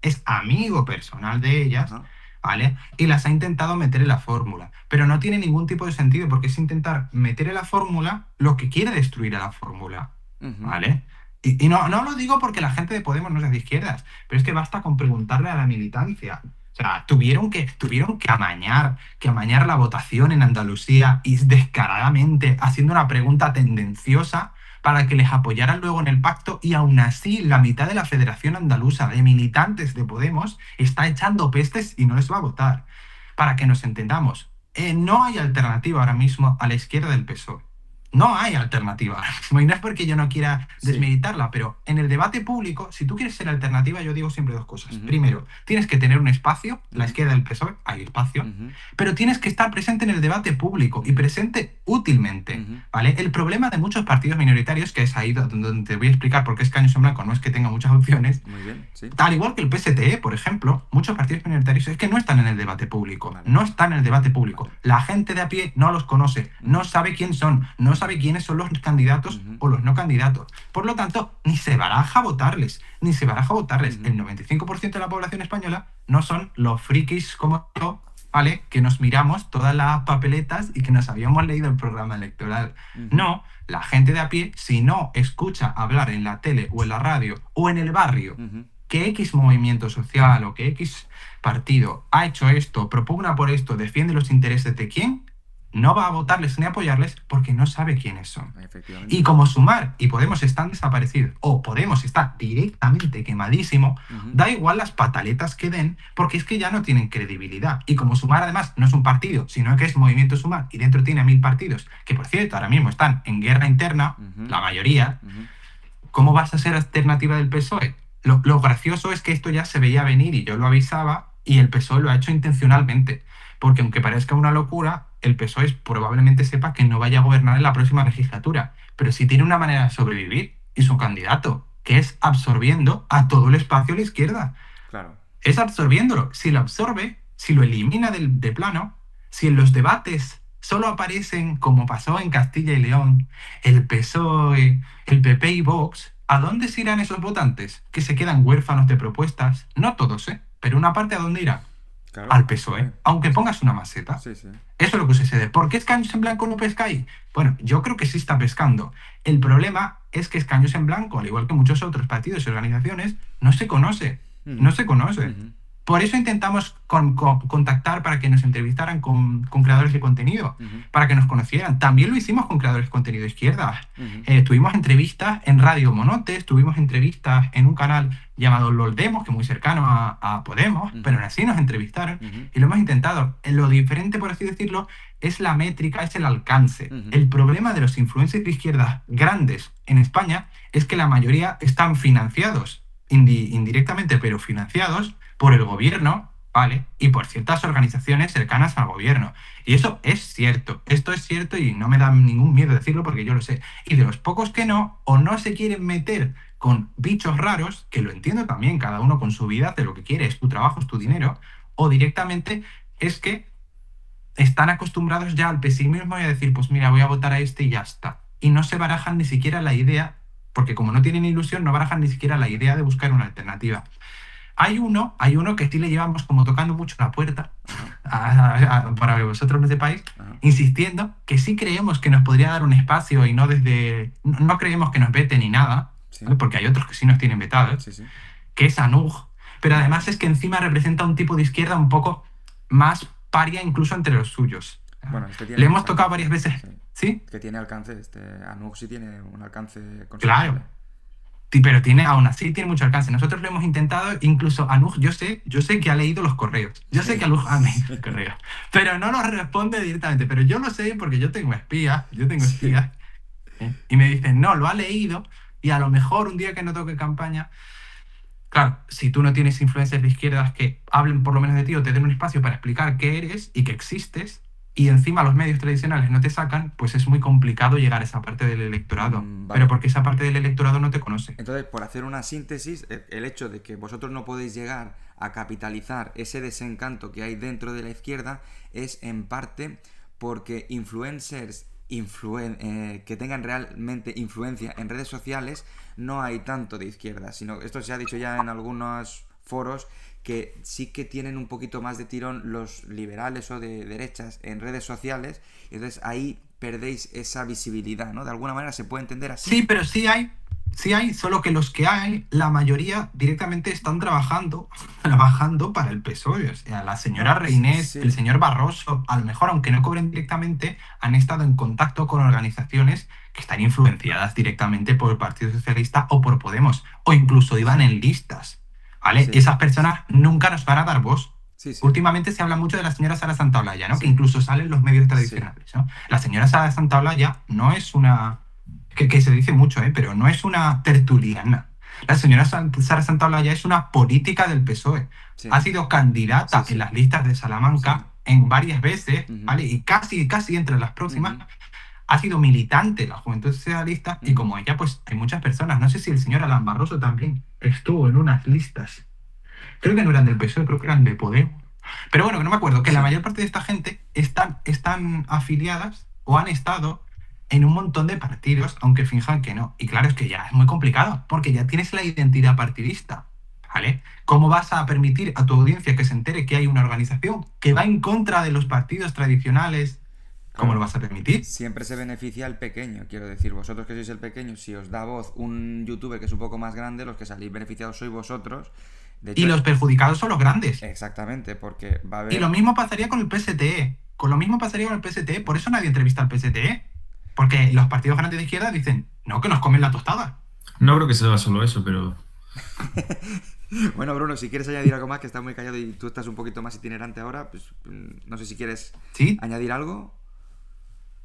Ajá. ¿vale? Y las ha intentado meter en la fórmula. Pero no tiene ningún tipo de sentido porque es intentar meter en la fórmula lo que quiere destruir a la fórmula, ¿vale? Y no lo digo porque la gente de Podemos no sea de izquierdas, pero es que basta con preguntarle a la militancia. O sea, tuvieron que amañar la votación en Andalucía y descaradamente haciendo una pregunta tendenciosa para que les apoyaran luego en el pacto y aún así la mitad de la Federación Andaluza de militantes de Podemos está echando pestes y no les va a votar. Para que nos entendamos, no hay alternativa ahora mismo a la izquierda del PSOE. No hay alternativa ahora mismo. Y no es porque yo no quiera desmilitarla, pero en el debate público, si tú quieres ser alternativa, yo digo siempre dos cosas. Primero, tienes que tener un espacio, la izquierda del PSOE, hay espacio, pero tienes que estar presente en el debate público y presente útilmente, ¿vale? El problema de muchos partidos minoritarios, que es ahí donde te voy a explicar por qué Escaños en Blanco no es que tenga muchas opciones, Muy bien, sí. al igual que el PSTE, por ejemplo, muchos partidos minoritarios es que no están en el debate público. Vale. No están en el debate público. Vale. La gente de a pie no los conoce, no sabe quién son, no sabe quiénes son los candidatos o los no candidatos. Por lo tanto, ni se baraja votarles. El 95% de la población española no son los frikis como yo, ¿vale? Que nos miramos todas las papeletas y que nos habíamos leído el programa electoral. No, la gente de a pie, si no escucha hablar en la tele o en la radio o en el barrio que X movimiento social o que X partido ha hecho esto, propugna por esto, defiende los intereses de quién, no va a votarles ni apoyarles porque no sabe quiénes son. Efectivamente. Y como Sumar y Podemos están desaparecidos, o Podemos está directamente quemadísimo, da igual las pataletas que den, porque es que ya no tienen credibilidad. Y como Sumar además no es un partido, sino que es Movimiento Sumar, y dentro tiene 1000 partidos, que por cierto ahora mismo están en guerra interna, la mayoría, ¿cómo vas a ser alternativa del PSOE? Lo gracioso es que esto ya se veía venir y yo lo avisaba, y el PSOE lo ha hecho intencionalmente. Porque aunque parezca una locura, el PSOE probablemente sepa que no vaya a gobernar en la próxima legislatura. Pero sí tiene una manera de sobrevivir, y su candidato, que es absorbiendo a todo el espacio a la izquierda. Claro. Es absorbiéndolo. Si lo absorbe, si lo elimina de plano, si en los debates solo aparecen, como pasó en Castilla y León, el PSOE, el PP y Vox, ¿a dónde se irán esos votantes? Que se quedan huérfanos de propuestas. No todos, pero una parte, ¿a dónde irá? Claro. Al PSOE, aunque pongas una maceta. Sí, sí. Eso es lo que sucede. ¿Por qué Escaños en Blanco no pesca ahí? Bueno, yo creo que sí está pescando. El problema es que Escaños en Blanco, al igual que muchos otros partidos y organizaciones, no se conoce. No se conoce. Por eso intentamos contactar para que nos entrevistaran con creadores de contenido, para que nos conocieran. También lo hicimos con creadores de contenido de izquierda. Tuvimos entrevistas en Radio Monotes, tuvimos entrevistas en un canal llamado LOLdemos, que es muy cercano a Podemos, pero aún así nos entrevistaron y lo hemos intentado. Lo diferente, por así decirlo, es la métrica, es el alcance. El problema de los influencers de izquierda grandes en España es que la mayoría están financiados, indirectamente, pero financiados por el gobierno, ¿vale? Y por ciertas organizaciones cercanas al gobierno. Y eso es cierto. Esto es cierto y no me da ningún miedo decirlo porque yo lo sé. Y de los pocos que no, o no se quieren meter con bichos raros, que lo entiendo también, cada uno con su vida, hace lo que quiere, es tu trabajo, es tu dinero, o directamente es que están acostumbrados ya al pesimismo y a decir, pues mira, voy a votar a este y ya está. Y no se barajan ni siquiera la idea, porque como no tienen ilusión, no barajan ni siquiera la idea de buscar una alternativa. Hay uno que sí le llevamos como tocando mucho la puerta, para que vosotros lo sepáis, insistiendo que sí creemos que nos podría dar un espacio y no creemos que nos vete ni nada, ¿vale? Porque hay otros que sí nos tienen vetados, que es Anuj, pero además es que encima representa un tipo de izquierda un poco más paria incluso entre los suyos. Bueno, le hemos tocado varias veces, ¿sí? Que tiene alcance, Anuj sí tiene un alcance considerable. Claro. Pero aún así tiene mucho alcance. Nosotros lo hemos intentado, incluso Anuj, yo sé que ha leído los correos. Yo sé que Anuj ha leído los correos. Pero no los responde directamente. Pero yo lo sé porque yo tengo espías. Y me dicen, no, lo ha leído y a lo mejor un día que no toque campaña... Claro, si tú no tienes influencias de izquierdas que hablen por lo menos de ti o te den un espacio para explicar qué eres y que existes, y encima los medios tradicionales no te sacan, pues es muy complicado llegar a esa parte del electorado. Vale. Pero porque esa parte del electorado no te conoce. Entonces, por hacer una síntesis, el hecho de que vosotros no podéis llegar a capitalizar ese desencanto que hay dentro de la izquierda es en parte porque influencers que tengan realmente influencia en redes sociales no hay tanto de izquierda, sino esto se ha dicho ya en algunos foros que sí que tienen un poquito más de tirón los liberales o de derechas en redes sociales, y entonces ahí perdéis esa visibilidad, ¿no? De alguna manera se puede entender así. Sí, pero sí hay, solo que los que hay, la mayoría directamente están trabajando para el PSOE. O sea, la señora Reinés, el señor Barroso, a lo mejor, aunque no cobren directamente, han estado en contacto con organizaciones que están influenciadas directamente por el Partido Socialista o por Podemos, o incluso iban en listas. ¿Vale? Sí. Esas personas nunca nos van a dar voz. Sí. Últimamente se habla mucho de la señora Sara Santaolalla, ¿no? Sí. Que incluso sale en los medios tradicionales, ¿no? La señora Sara Santaolalla no es una... que se dice mucho, pero no es una tertuliana. La señora Sara Santaolalla es una política del PSOE. Sí. Ha sido candidata en las listas de Salamanca en varias veces, ¿vale? Y casi entre las próximas. Ha sido militante de la Juventud Socialista y como ella, pues hay muchas personas. No sé si el señor Alan Barroso también estuvo en unas listas. Creo que no eran del PSOE, creo que eran de Podemos. Pero bueno, que no me acuerdo. Que la mayor parte de esta gente están afiliadas o han estado en un montón de partidos, aunque finjan que no. Y claro, es que ya es muy complicado, porque ya tienes la identidad partidista, ¿vale? ¿Cómo vas a permitir a tu audiencia que se entere que hay una organización que va en contra de los partidos tradicionales? ¿Cómo lo vas a permitir? Siempre se beneficia el pequeño, quiero decir, vosotros que sois el pequeño, si os da voz un youtuber que es un poco más grande, los que salís beneficiados sois vosotros. De hecho, y los perjudicados son los grandes. Exactamente, porque va a haber... Y lo mismo pasaría con el PSTE. Con lo mismo pasaría con el PST, por eso nadie entrevista al PST, porque los partidos grandes de izquierda dicen, no, que nos comen la tostada. No creo que sea solo eso, pero... Bueno, Bruno, si quieres añadir algo más, que estás muy callado y tú estás un poquito más itinerante ahora, pues no sé si quieres ¿Sí? añadir algo.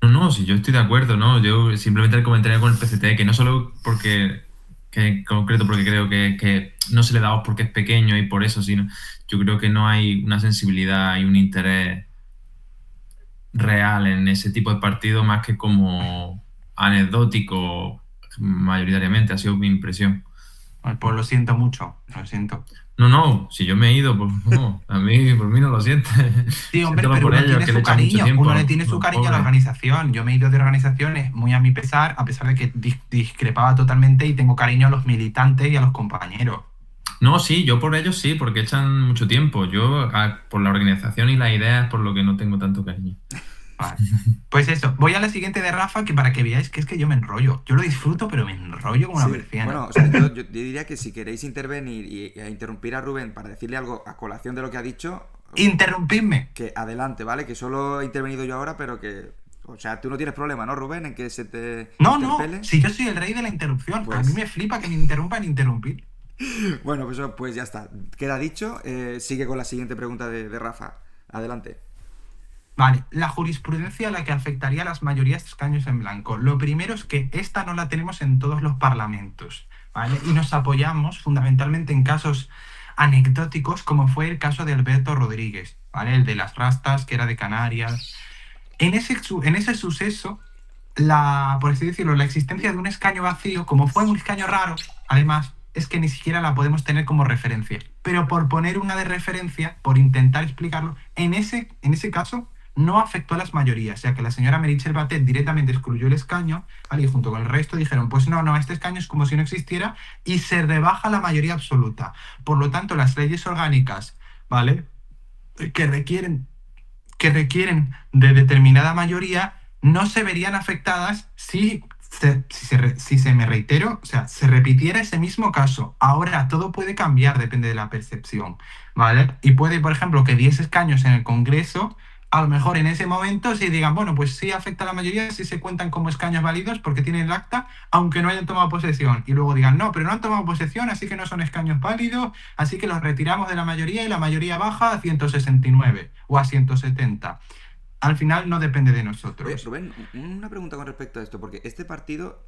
No, si yo estoy de acuerdo, ¿no? Yo simplemente el comentario con el PCT, que no solo porque, que en concreto porque creo que no se le da voz porque es pequeño y por eso, sino yo creo que no hay una sensibilidad y un interés real en ese tipo de partido más que como anecdótico mayoritariamente, ha sido mi impresión. Pues lo siento mucho, lo siento. No, si yo me he ido, pues no, por mí no lo sientes. Sí, hombre, Siéntelo pero por uno ellos, tiene que su le echan mucho cariño, tiempo uno a le los- tiene su los cariño a la pobres. organización. Yo me he ido de organizaciones muy a mi pesar, a pesar de que discrepaba totalmente, y tengo cariño a los militantes y a los compañeros. No, sí, yo por ellos sí, porque echan mucho tiempo. Yo por la organización y las ideas, por lo que no tengo tanto cariño. Vale. Pues eso, voy a la siguiente de Rafa, que para que veáis que es que yo me enrollo. Yo lo disfruto, pero me enrollo como una Sí, persiana. bueno, o sea, yo diría que si queréis intervenir y interrumpir a Rubén para decirle algo a colación de lo que ha dicho, Interrumpidme. que adelante, ¿vale? Que solo he intervenido yo ahora, pero que... O sea, tú no tienes problema, ¿no, Rubén? En que se te No, interpele. si yo soy el rey de la interrupción. A Pues- mí me flipa que me interrumpan interrumpir. Bueno, pues ya está. Queda dicho. Sigue con la siguiente pregunta de Rafa. Adelante. Vale, la jurisprudencia a la que afectaría a las mayorías de escaños en blanco. Lo primero es que esta no la tenemos en todos los parlamentos, ¿vale? Y nos apoyamos fundamentalmente en casos anecdóticos, como fue el caso de Alberto Rodríguez, ¿vale? El de las rastas, que era de Canarias. En ese suceso, por así decirlo, la existencia de un escaño vacío, como fue un escaño raro, además, es que ni siquiera la podemos tener como referencia. Pero por poner una de referencia, por intentar explicarlo, en ese caso no afectó a las mayorías, o sea que la señora Meritxell Batet directamente excluyó el escaño, ¿vale? Y junto con el resto dijeron, pues no, este escaño es como si no existiera, y se rebaja la mayoría absoluta. Por lo tanto, las leyes orgánicas, ¿vale?, que requieren de determinada mayoría no se verían afectadas si me reitero, o sea, se repitiera ese mismo caso. Ahora, todo puede cambiar, depende de la percepción, ¿vale? Y puede, por ejemplo, que 10 escaños en el Congreso, a lo mejor en ese momento sí digan, bueno, pues sí afecta a la mayoría, sí se cuentan como escaños válidos porque tienen el acta, aunque no hayan tomado posesión. Y luego digan, no, pero no han tomado posesión, así que no son escaños válidos, así que los retiramos de la mayoría y la mayoría baja a 169 o a 170. Al final no depende de nosotros. Oye, Rubén, una pregunta con respecto a esto, porque este partido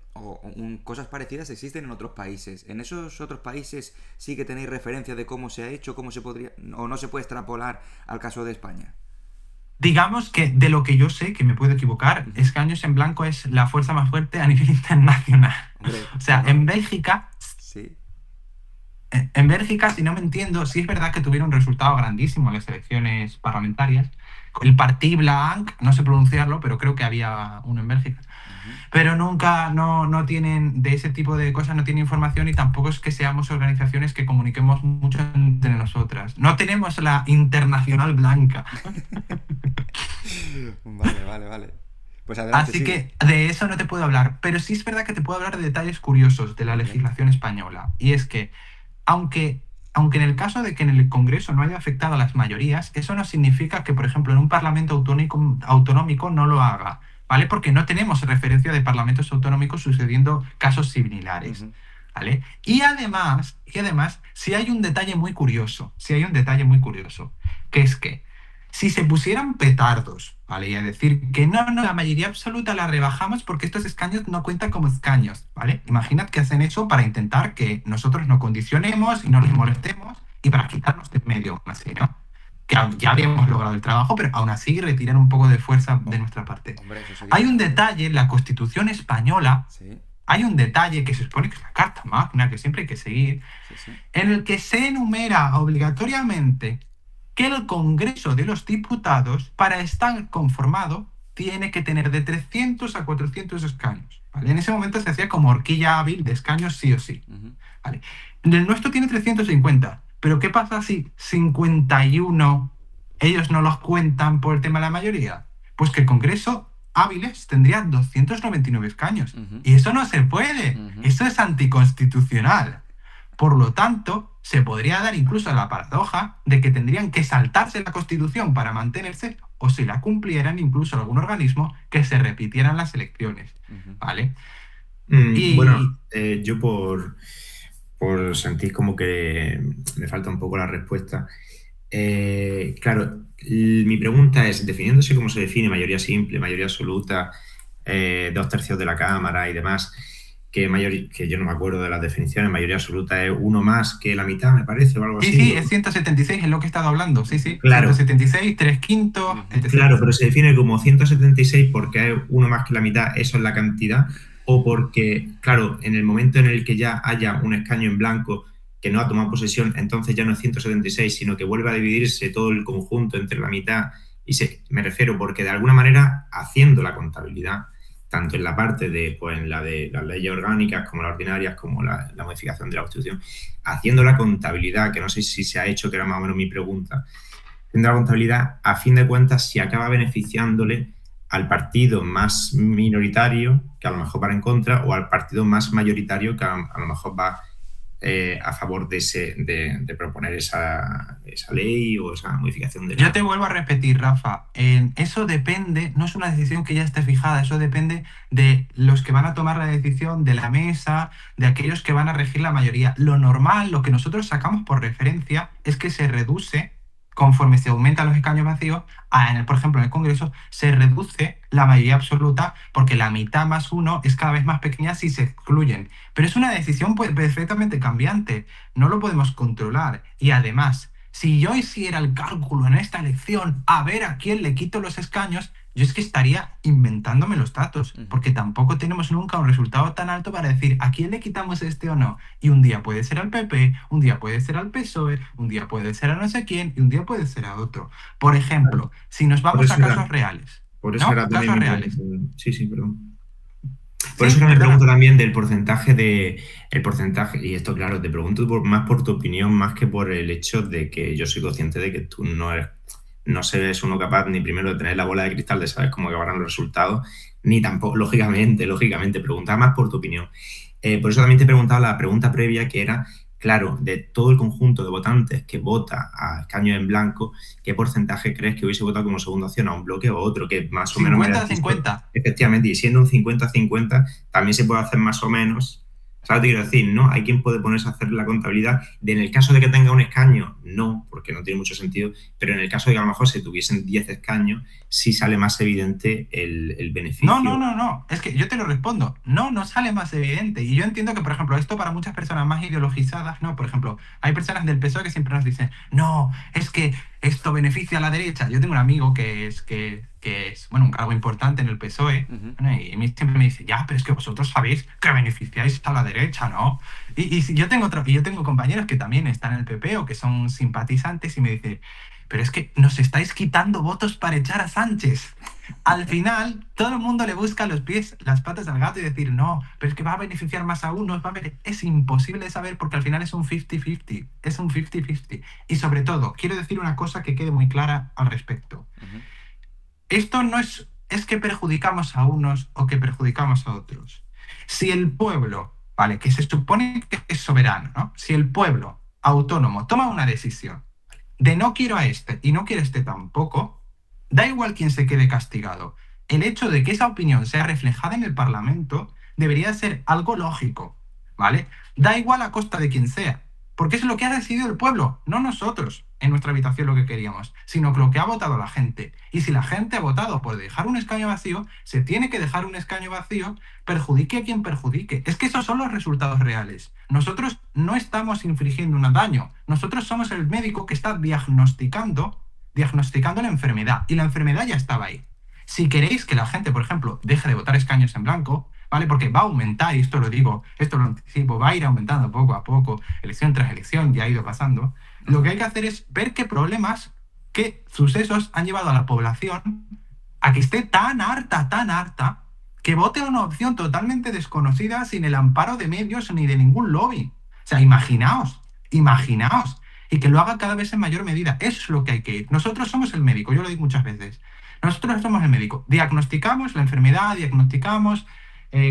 cosas parecidas existen en otros países. ¿En esos otros países sí que tenéis referencia de cómo se ha hecho, cómo se podría, o no se puede extrapolar al caso de España? Digamos que de lo que yo sé, que me puedo equivocar, Escaños en Blanco es la fuerza más fuerte a nivel internacional. Hombre, O sea, ¿no? en Bélgica, Sí. si no me entiendo, sí es verdad que tuvieron un resultado grandísimo en las elecciones parlamentarias. El Parti Blanc, no sé pronunciarlo, pero creo que había uno en Bélgica. Pero nunca, no tienen, de ese tipo de cosas no tienen información, y tampoco es que seamos organizaciones que comuniquemos mucho entre nosotras. No tenemos la Internacional Blanca. Vale. Pues adelante, Así sigue. que de eso no te puedo hablar, pero sí es verdad que te puedo hablar de detalles curiosos de la legislación española. Y es que, aunque en el caso de que en el Congreso no haya afectado a las mayorías, eso no significa que, por ejemplo, en un parlamento autonómico no lo haga, ¿vale? Porque no tenemos referencia de parlamentos autonómicos sucediendo casos similares, ¿vale? Y además, si hay un detalle muy curioso, que es que si se pusieran petardos, ¿vale? Y a decir que no, la mayoría absoluta la rebajamos porque estos escaños no cuentan como escaños, ¿vale? Imaginad que hacen eso para intentar que nosotros no condicionemos y no les molestemos y para quitarnos de en medio, aún así, ¿no? Que ya habíamos logrado el trabajo, pero aún así retirar un poco de fuerza de nuestra parte. Hombre, eso sería... Hay un detalle en la Constitución española, Sí, hay un detalle que se supone que es la Carta Magna, que siempre hay que seguir, sí. en el que se enumera obligatoriamente que el Congreso de los Diputados, para estar conformado, tiene que tener de 300 a 400 escaños, ¿vale? En ese momento se hacía como horquilla hábil de escaños sí o sí, ¿vale? El nuestro tiene 350, pero ¿qué pasa si 51 ellos no los cuentan por el tema de la mayoría? Pues que el Congreso hábiles tendría 299 escaños. Y eso no se puede. Eso es anticonstitucional. Por lo tanto, se podría dar incluso la paradoja de que tendrían que saltarse la Constitución para mantenerse, o si la cumplieran incluso algún organismo, que se repitieran las elecciones, ¿vale? Bueno, yo por sentir como que me falta un poco la respuesta. Claro, mi pregunta es, definiéndose cómo se define mayoría simple, mayoría absoluta, 2/3 de la Cámara y demás, que yo no me acuerdo de las definiciones, mayoría absoluta es uno más que la mitad, me parece, o algo así. Sí, es 176, es lo que he estado hablando, sí. Claro. 176, 3/5, etc. Claro, pero se define como 176 porque es uno más que la mitad, eso es la cantidad, o porque, claro, en el momento en el que ya haya un escaño en blanco que no ha tomado posesión, entonces ya no es 176, sino que vuelve a dividirse todo el conjunto entre la mitad. Me refiero porque de alguna manera, haciendo la contabilidad, tanto en la parte de, pues en la de las leyes orgánicas como las ordinarias, como la modificación de la Constitución, haciendo la contabilidad, que no sé si se ha hecho, que era más o menos mi pregunta, haciendo la contabilidad, a fin de cuentas, si acaba beneficiándole al partido más minoritario, que a lo mejor va en contra, o al partido más mayoritario, que a lo mejor va a favor de proponer esa ley o esa modificación de la... Yo te vuelvo a repetir, Rafa, eso depende, no es una decisión que ya esté fijada, eso depende de los que van a tomar la decisión, de la mesa, de aquellos que van a regir la mayoría. Lo normal, lo que nosotros sacamos por referencia, es que se reduce, conforme se aumentan los escaños vacíos, por ejemplo, en el Congreso, se reduce la mayoría absoluta porque la mitad más uno es cada vez más pequeña si se excluyen. Pero es una decisión pues, perfectamente cambiante, no lo podemos controlar. Y además, si yo hiciera el cálculo en esta elección a ver a quién le quito los escaños, yo es que estaría inventándome los datos, porque tampoco tenemos nunca un resultado tan alto para decir a quién le quitamos este o no. Y un día puede ser al PP, un día puede ser al PSOE, un día puede ser a no sé quién y un día puede ser a otro. Por ejemplo, si nos vamos a casos reales. Por eso era casos reales. Sí, perdón. Por eso que me pregunto también del porcentaje y esto claro, te pregunto más por tu opinión, más que por el hecho de que yo soy consciente de que tú no eres uno capaz ni primero de tener la bola de cristal de saber cómo acabarán los resultados, ni tampoco, lógicamente, preguntaba más por tu opinión. Por eso también te he preguntado la pregunta previa, que era, claro, de todo el conjunto de votantes que vota a escaño en blanco, ¿qué porcentaje crees que hubiese votado como segunda opción a un bloque o otro? Que más o menos... 50-50. Efectivamente, y siendo un 50-50, también se puede hacer más o menos. ¿Sabes lo que quiero decir? ¿No? Hay quien puede ponerse a hacer la contabilidad. En el caso de que tenga un escaño, no, porque no tiene mucho sentido, pero en el caso de que a lo mejor se tuviesen 10 escaños, sí sale más evidente el beneficio. No. Es que yo te lo respondo. No sale más evidente. Y yo entiendo que, por ejemplo, esto para muchas personas más ideologizadas, ¿no? Por ejemplo, hay personas del PSOE que siempre nos dicen, no, es que esto beneficia a la derecha. Yo tengo un amigo que es bueno, un cargo importante en el PSOE, ¿no? Y a mí siempre me dice, ya, pero es que vosotros sabéis que beneficiáis a la derecha, ¿no? Y yo tengo compañeros que también están en el PP o que son simpatizantes y me dicen, pero es que nos estáis quitando votos para echar a Sánchez. Al final, todo el mundo le busca los pies, las patas al gato y decir, no, pero es que va a beneficiar más a unos, es imposible de saber porque al final es un 50-50, es un 50-50. Y sobre todo, quiero decir una cosa que quede muy clara al respecto. Esto no es que perjudicamos a unos o que perjudicamos a otros. Si el pueblo, ¿vale? Que se supone que es soberano, ¿no? Si el pueblo autónomo toma una decisión de no quiero a este y no quiero a este tampoco, da igual quién se quede castigado. El hecho de que esa opinión sea reflejada en el Parlamento debería ser algo lógico, ¿vale? Da igual a costa de quien sea, porque es lo que ha decidido el pueblo, no nosotros en nuestra habitación lo que queríamos, sino lo que ha votado la gente. Y si la gente ha votado por dejar un escaño vacío, se tiene que dejar un escaño vacío, perjudique a quien perjudique. Es que esos son los resultados reales. Nosotros no estamos infligiendo un daño. Nosotros somos el médico que está diagnosticando la enfermedad. Y la enfermedad ya estaba ahí. Si queréis que la gente, por ejemplo, deje de votar escaños en blanco, ¿vale? Porque va a aumentar, y esto lo digo, esto lo anticipo, va a ir aumentando poco a poco, elección tras elección, ya ha ido pasando. Lo que hay que hacer es ver qué problemas, qué sucesos han llevado a la población a que esté tan harta, que vote una opción totalmente desconocida sin el amparo de medios ni de ningún lobby. O sea, imaginaos, y que lo haga cada vez en mayor medida. Eso es lo que hay que ir. Nosotros somos el médico, yo lo digo muchas veces. Nosotros somos el médico. Diagnosticamos la enfermedad, diagnosticamos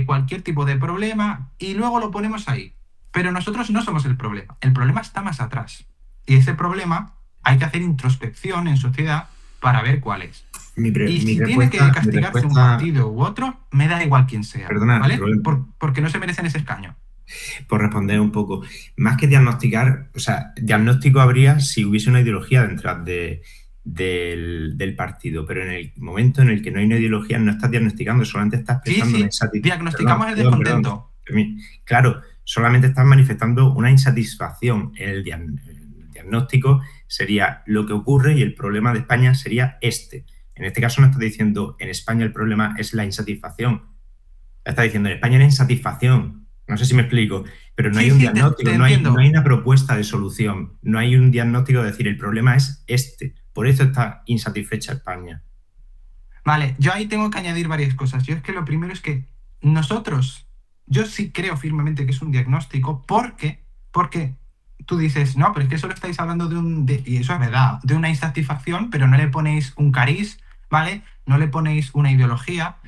cualquier tipo de problema y luego lo ponemos ahí. Pero nosotros no somos el problema. El problema está más atrás. Y ese problema hay que hacer introspección en sociedad para ver cuál es. Y mi si tiene que respuesta, castigarse un partido u otro, me da igual quién sea, perdona, ¿vale? Rubén, Porque no se merecen ese escaño. por responder un poco, más que diagnosticar, o sea, diagnóstico habría si hubiese una ideología detrás del partido, pero en el momento en el que no hay una ideología no estás diagnosticando, solamente estás Sí, expresando una sí, insatisfacción. diagnosticamos el descontento. Claro, solamente estás manifestando una insatisfacción. El diagnóstico sería lo que ocurre y el problema de España sería este. En este caso no estás diciendo en España el problema es la insatisfacción. Está diciendo en España hay insatisfacción. No sé si me explico, pero no hay Sí, un sí, te diagnóstico, no hay entiendo. una propuesta de solución, no hay un diagnóstico de decir el problema es este. Por eso está insatisfecha España. Vale, yo ahí tengo que añadir varias cosas. Yo es que lo primero es que nosotros, yo sí creo firmemente que es un diagnóstico porque tú dices, no, pero es que solo estáis hablando y eso es verdad, de una insatisfacción, pero no le ponéis un cariz, ¿vale? No le ponéis una ideología,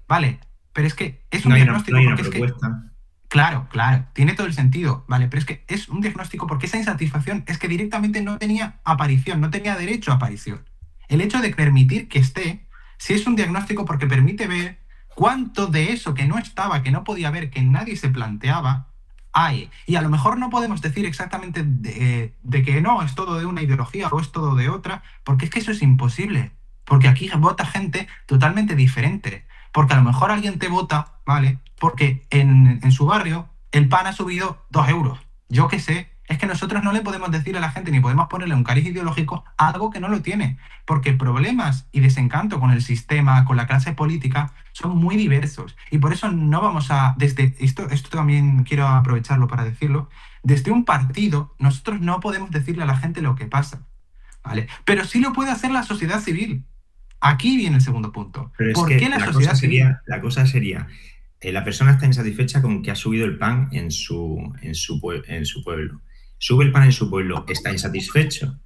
¿vale? Pero es que es un No diagnóstico hay una porque es que, propuesta. claro, claro, tiene todo el sentido, ¿vale? Pero es que es un diagnóstico porque esa insatisfacción es que directamente no tenía aparición, no tenía derecho a aparición. El hecho de permitir que esté, si es un diagnóstico porque permite ver cuánto de eso que no estaba, que no podía ver, que nadie se planteaba, hay. Y a lo mejor no podemos decir exactamente de que no, es todo de una ideología o es todo de otra, porque es que eso es imposible. Porque aquí vota gente totalmente diferente. Porque a lo mejor alguien te vota, ¿vale? Porque en su barrio el pan ha subido 2 euros. Yo qué sé. Es que nosotros no le podemos decir a la gente ni podemos ponerle un cariz ideológico a algo que no lo tiene. Porque problemas y desencanto con el sistema, con la clase política, son muy diversos. Y por eso no vamos a... Esto también quiero aprovecharlo para decirlo. Desde un partido, nosotros no podemos decirle a la gente lo que pasa, ¿vale? Pero sí lo puede hacer la sociedad civil. Aquí viene el segundo punto. Pero es ¿Por que qué la sociedad civil? la cosa sería, la persona está insatisfecha con que ha subido el pan en su pueblo. Sube el pan en su pueblo, está insatisfecho.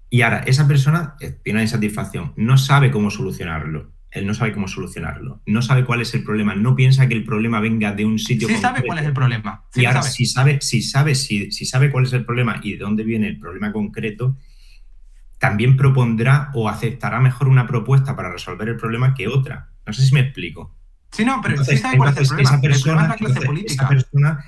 Y ahora, esa persona tiene una insatisfacción, no sabe cómo solucionarlo. Él no sabe cómo solucionarlo, no sabe cuál es el problema, no piensa que el problema venga de un sitio Sí sabe cuál es el concreto. problema. Sí Y lo ahora, sabe. si sabe cuál es el problema y de dónde viene el problema concreto, también propondrá o aceptará mejor una propuesta para resolver el problema que otra. No sé si me explico. Sí, no, pero sí Entonces, sabe cuál es el esa problema. El problema es persona, la clase esa política. persona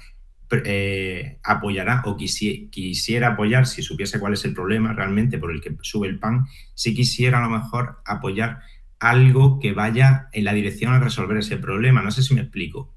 apoyará o quisiera apoyar, si supiese cuál es el problema realmente por el que sube el pan, si quisiera a lo mejor apoyar algo que vaya en la dirección a resolver ese problema. No sé si me explico.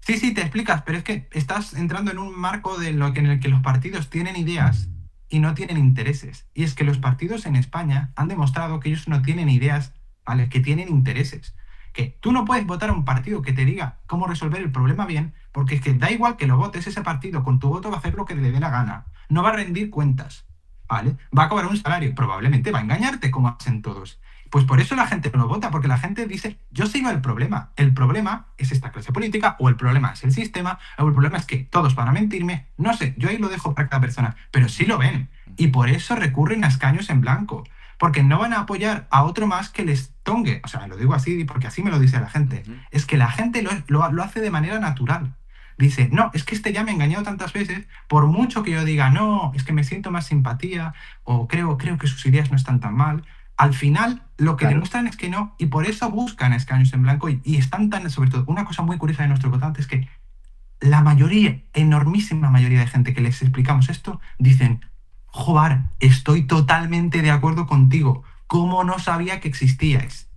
Sí, sí, te explicas, pero es que estás entrando en un marco en el que los partidos tienen ideas y no tienen intereses. Y es que los partidos en España han demostrado que ellos no tienen ideas, ¿vale? Que tienen intereses. Que tú no puedes votar a un partido que te diga cómo resolver el problema bien, porque es que da igual que lo votes, ese partido con tu voto va a hacer lo que le dé la gana. No va a rendir cuentas, ¿vale? Va a cobrar un salario, probablemente va a engañarte como hacen todos. Pues por eso la gente no lo vota, porque la gente dice, yo sigo el problema. El problema es esta clase política, o el problema es el sistema, o el problema es que todos van a mentirme. No sé, yo ahí lo dejo para cada persona, pero sí lo ven. Y por eso recurren a escaños en blanco, porque no van a apoyar a otro más que les tongue. O sea, lo digo así porque así me lo dice la gente. Es que la gente lo hace de manera natural. Dice, no, es que este ya me ha engañado tantas veces, por mucho que yo diga, no, es que me siento más simpatía, o creo que sus ideas no están tan mal. Al final, lo que Claro. demuestran es que no, y por eso buscan escaños en blanco y están tan, sobre todo, una cosa muy curiosa de nuestro votante es que la mayoría, enormísima mayoría de gente que les explicamos esto, dicen, joder, estoy totalmente de acuerdo contigo, ¿cómo no sabía que existíais?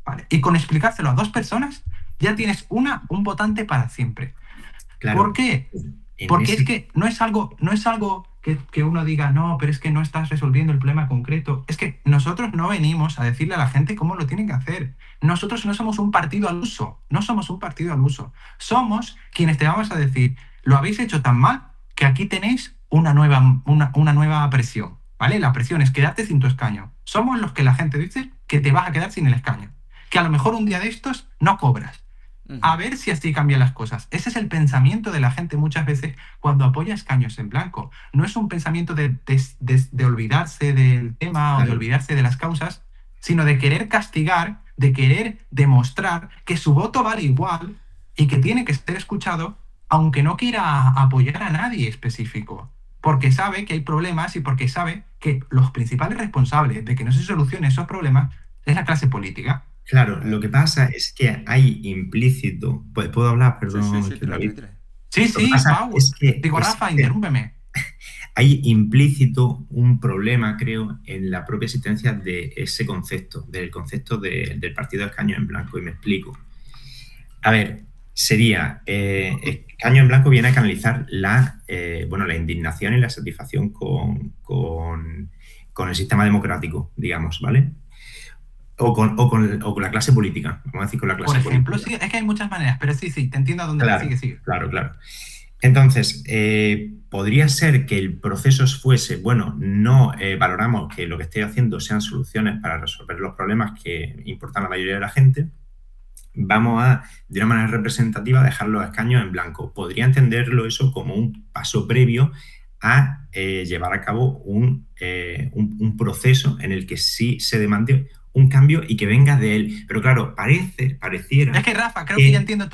¿Vale? Y con explicárselo a 2 personas, ya tienes un votante para siempre. Claro. ¿Por qué? Porque es que no es algo que uno diga, no, pero es que no estás resolviendo el problema concreto. Es que nosotros no venimos a decirle a la gente cómo lo tienen que hacer. Nosotros no somos un partido al uso. No somos un partido al uso. Somos quienes te vamos a decir, lo habéis hecho tan mal que aquí tenéis una nueva presión. ¿Vale? La presión es quedarte sin tu escaño. Somos los que la gente dice que te vas a quedar sin el escaño. Que a lo mejor un día de estos no cobras. A ver si así cambian las cosas. Ese es el pensamiento de la gente muchas veces cuando apoya escaños en blanco. No es un pensamiento de olvidarse del tema o de olvidarse de las causas, sino de querer castigar, de querer demostrar que su voto vale igual y que tiene que ser escuchado, aunque no quiera apoyar a nadie específico. Porque sabe que hay problemas y porque sabe que los principales responsables de que no se solucionen esos problemas Es la clase política. Claro, lo que pasa es que hay implícito. Pues puedo hablar, Sí, perdón, sí, sí, que tira, David. tira, tira. Sí, Lo que sí, pasa Pau. es que, Digo, Rafa, interrúmpeme. hay implícito un problema, creo, en la propia existencia de ese concepto, del concepto del partido de escaño en blanco, y me explico. A ver, sería, escaño en blanco viene a canalizar la indignación y la satisfacción con el sistema democrático, digamos, ¿vale? O con la clase política, vamos a decir con la Por clase ejemplo, política. sí, es que hay muchas maneras, pero sí, te entiendo a dónde vas. Claro, Sigue, sigue. claro, claro. Entonces, podría ser que el proceso fuese, bueno, no valoramos que lo que estoy haciendo sean soluciones para resolver los problemas que importan a la mayoría de la gente. Vamos a, de una manera representativa, dejar los escaños en blanco. Podría entenderlo eso como un paso previo a llevar a cabo un proceso en el que sí se demande un cambio y que venga de él. Pero claro, pareciera... Es que, Rafa, creo que ya entiendo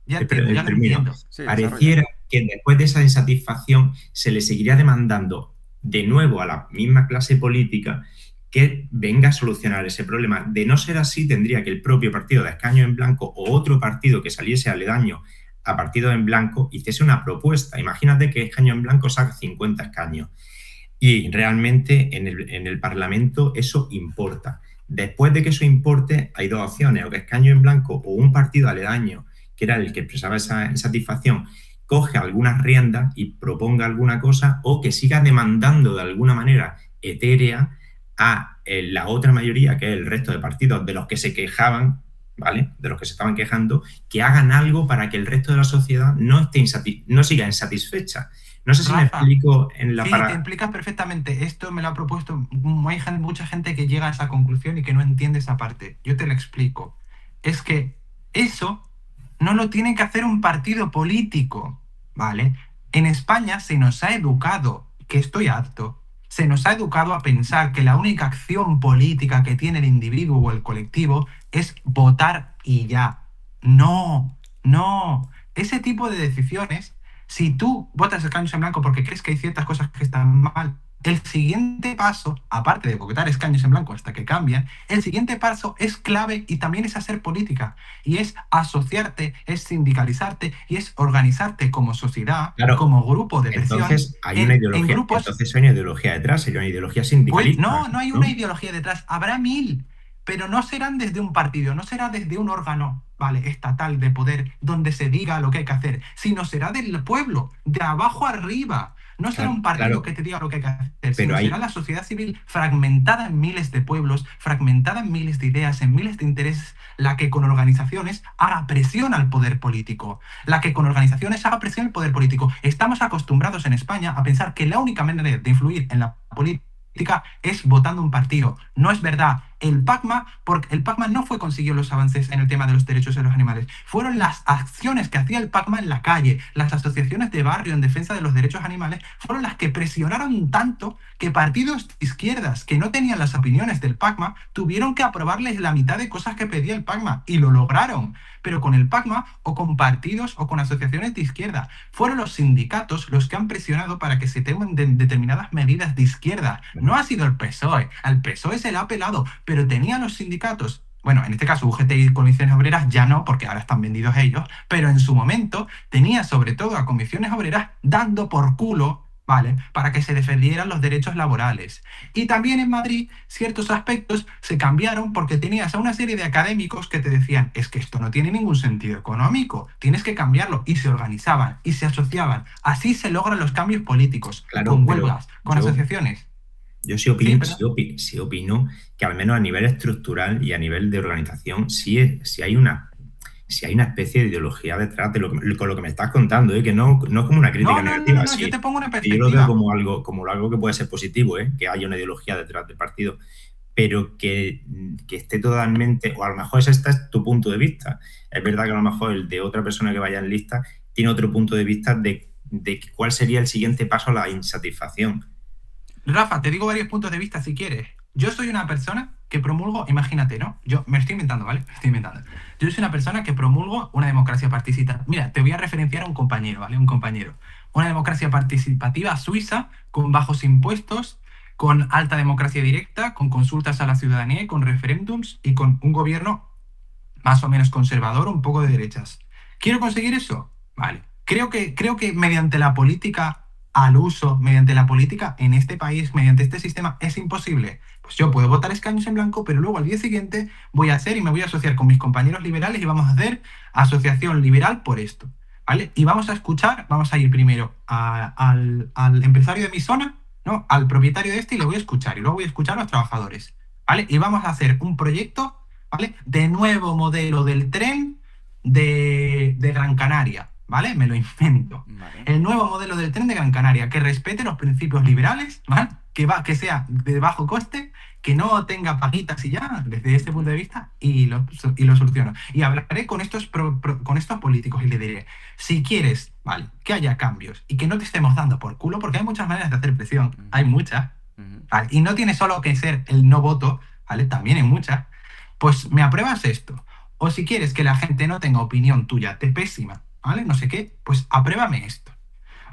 ya entiendo, ya lo termino. entiendo. Sí, Pareciera desarrolla. que después de esa insatisfacción se le seguiría demandando de nuevo a la misma clase política que venga a solucionar ese problema. De no ser así, tendría que el propio partido de escaño en blanco o otro partido que saliese aledaño a partido en blanco hiciese una propuesta. Imagínate que escaño en blanco saca 50 escaños y realmente en el Parlamento eso importa. Después de que eso importe, hay dos opciones, o que escaño en blanco o un partido aledaño, que era el que expresaba esa insatisfacción, coge algunas riendas y proponga alguna cosa, o que siga demandando de alguna manera etérea a la otra mayoría, que es el resto de partidos de los que se quejaban, ¿vale? De los que se estaban quejando, que hagan algo para que el resto de la sociedad no siga insatisfecha. No sé si me Rafa, explico en la sí, te implicas perfectamente. Esto me lo ha propuesto. Hay mucha gente que llega a esa conclusión y que no entiende esa parte. Yo te lo explico. Es que eso no lo tiene que hacer un partido político, ¿vale? En España se nos ha educado, que estoy harto, se nos ha educado a pensar que la única acción política que tiene el individuo o el colectivo es votar y ya. No, no. Ese tipo de decisiones, si tú votas escaños en blanco porque crees que hay ciertas cosas que están mal, el siguiente paso, aparte de votar escaños en blanco hasta que cambian, el siguiente paso es clave y también es hacer política. Y es asociarte, es sindicalizarte y es organizarte como sociedad, Claro, como grupo de presión. entonces hay una ideología, grupos. entonces hay una ideología detrás, sería una ideología sindicalista. No hay una ideología detrás, habrá mil, pero no serán desde un partido, no será desde un órgano, ¿vale? Estatal de poder donde se diga lo que hay que hacer, sino será del pueblo, de abajo arriba. No será un partido que te diga lo que hay que hacer, sino será la sociedad civil fragmentada en miles de pueblos, fragmentada en miles de ideas, en miles de intereses, la que con organizaciones haga presión al poder político. La que con organizaciones haga presión al poder político. Estamos acostumbrados en España a pensar que la única manera de influir en la política es votando un partido. No es verdad. Porque el PACMA no consiguió los avances en el tema de los derechos de los animales. Fueron las acciones que hacía el PACMA en la calle, las asociaciones de barrio en defensa de los derechos animales, fueron las que presionaron tanto que partidos de izquierdas que no tenían las opiniones del PACMA tuvieron que aprobarles la mitad de cosas que pedía el PACMA y lo lograron. Pero con el PACMA o con partidos o con asociaciones de izquierda. Fueron los sindicatos los que han presionado para que se tomen determinadas medidas de izquierda. No ha sido el PSOE. Al PSOE se le ha pelado, pero tenía los sindicatos. Bueno, en este caso UGT y Comisiones Obreras ya no, porque ahora están vendidos ellos, pero en su momento tenía sobre todo a Comisiones Obreras dando por culo, ¿vale? Para que se defendieran los derechos laborales. Y también en Madrid ciertos aspectos se cambiaron porque tenías a una serie de académicos que te decían, es que esto no tiene ningún sentido económico, tienes que cambiarlo. Y se organizaban y se asociaban. Así se logran los cambios políticos, claro, con huelgas, con asociaciones. Yo sí opino que al menos a nivel estructural y a nivel de organización sí hay una especie de ideología detrás de con lo que me estás contando, que no es como una crítica negativa. No, yo te pongo una perspectiva. Yo lo veo como algo que puede ser positivo, que haya una ideología detrás del partido, pero que esté totalmente, o a lo mejor este es tu punto de vista. Es verdad que a lo mejor el de otra persona que vaya en lista tiene otro punto de vista de cuál sería el siguiente paso a la insatisfacción. Rafa, te digo varios puntos de vista si quieres. Yo soy una persona que promulgo, imagínate, ¿no? Yo me estoy inventando, ¿vale? Me estoy inventando. Yo soy una persona que promulgo una democracia participativa. Mira, te voy a referenciar a un compañero, ¿vale? Un compañero. Una democracia participativa suiza con bajos impuestos, con alta democracia directa, con consultas a la ciudadanía y con referéndums y con un gobierno más o menos conservador, un poco de derechas. ¿Quiero conseguir eso? Vale. Creo que mediante la política al uso, mediante la política en este país, mediante este sistema, es imposible. Pues yo puedo votar escaños en blanco, pero luego al día siguiente voy a hacer y me voy a asociar con mis compañeros liberales y vamos a hacer asociación liberal por esto. ¿Vale? Y vamos a escuchar, vamos a ir primero al empresario de mi zona, ¿no? Al propietario de este y le voy a escuchar. Y luego voy a escuchar a los trabajadores. ¿Vale? Y vamos a hacer un proyecto, ¿vale? De nuevo modelo del tren de Gran Canaria, ¿vale? Me lo invento. Vale. El nuevo modelo del tren de Gran Canaria, que respete los principios liberales, ¿vale? Que sea de bajo coste, que no tenga paguitas y ya, desde este punto de vista, y lo soluciono. Y hablaré con estos políticos y le diré, si quieres, ¿vale? Que haya cambios y que no te estemos dando por culo, porque hay muchas maneras de hacer presión, hay muchas, ¿vale? Y no tiene solo que ser el no voto, ¿vale? También hay muchas. Pues me apruebas esto. O si quieres que la gente no tenga opinión tuya de pésima, ¿vale? No sé qué, pues apruébame esto,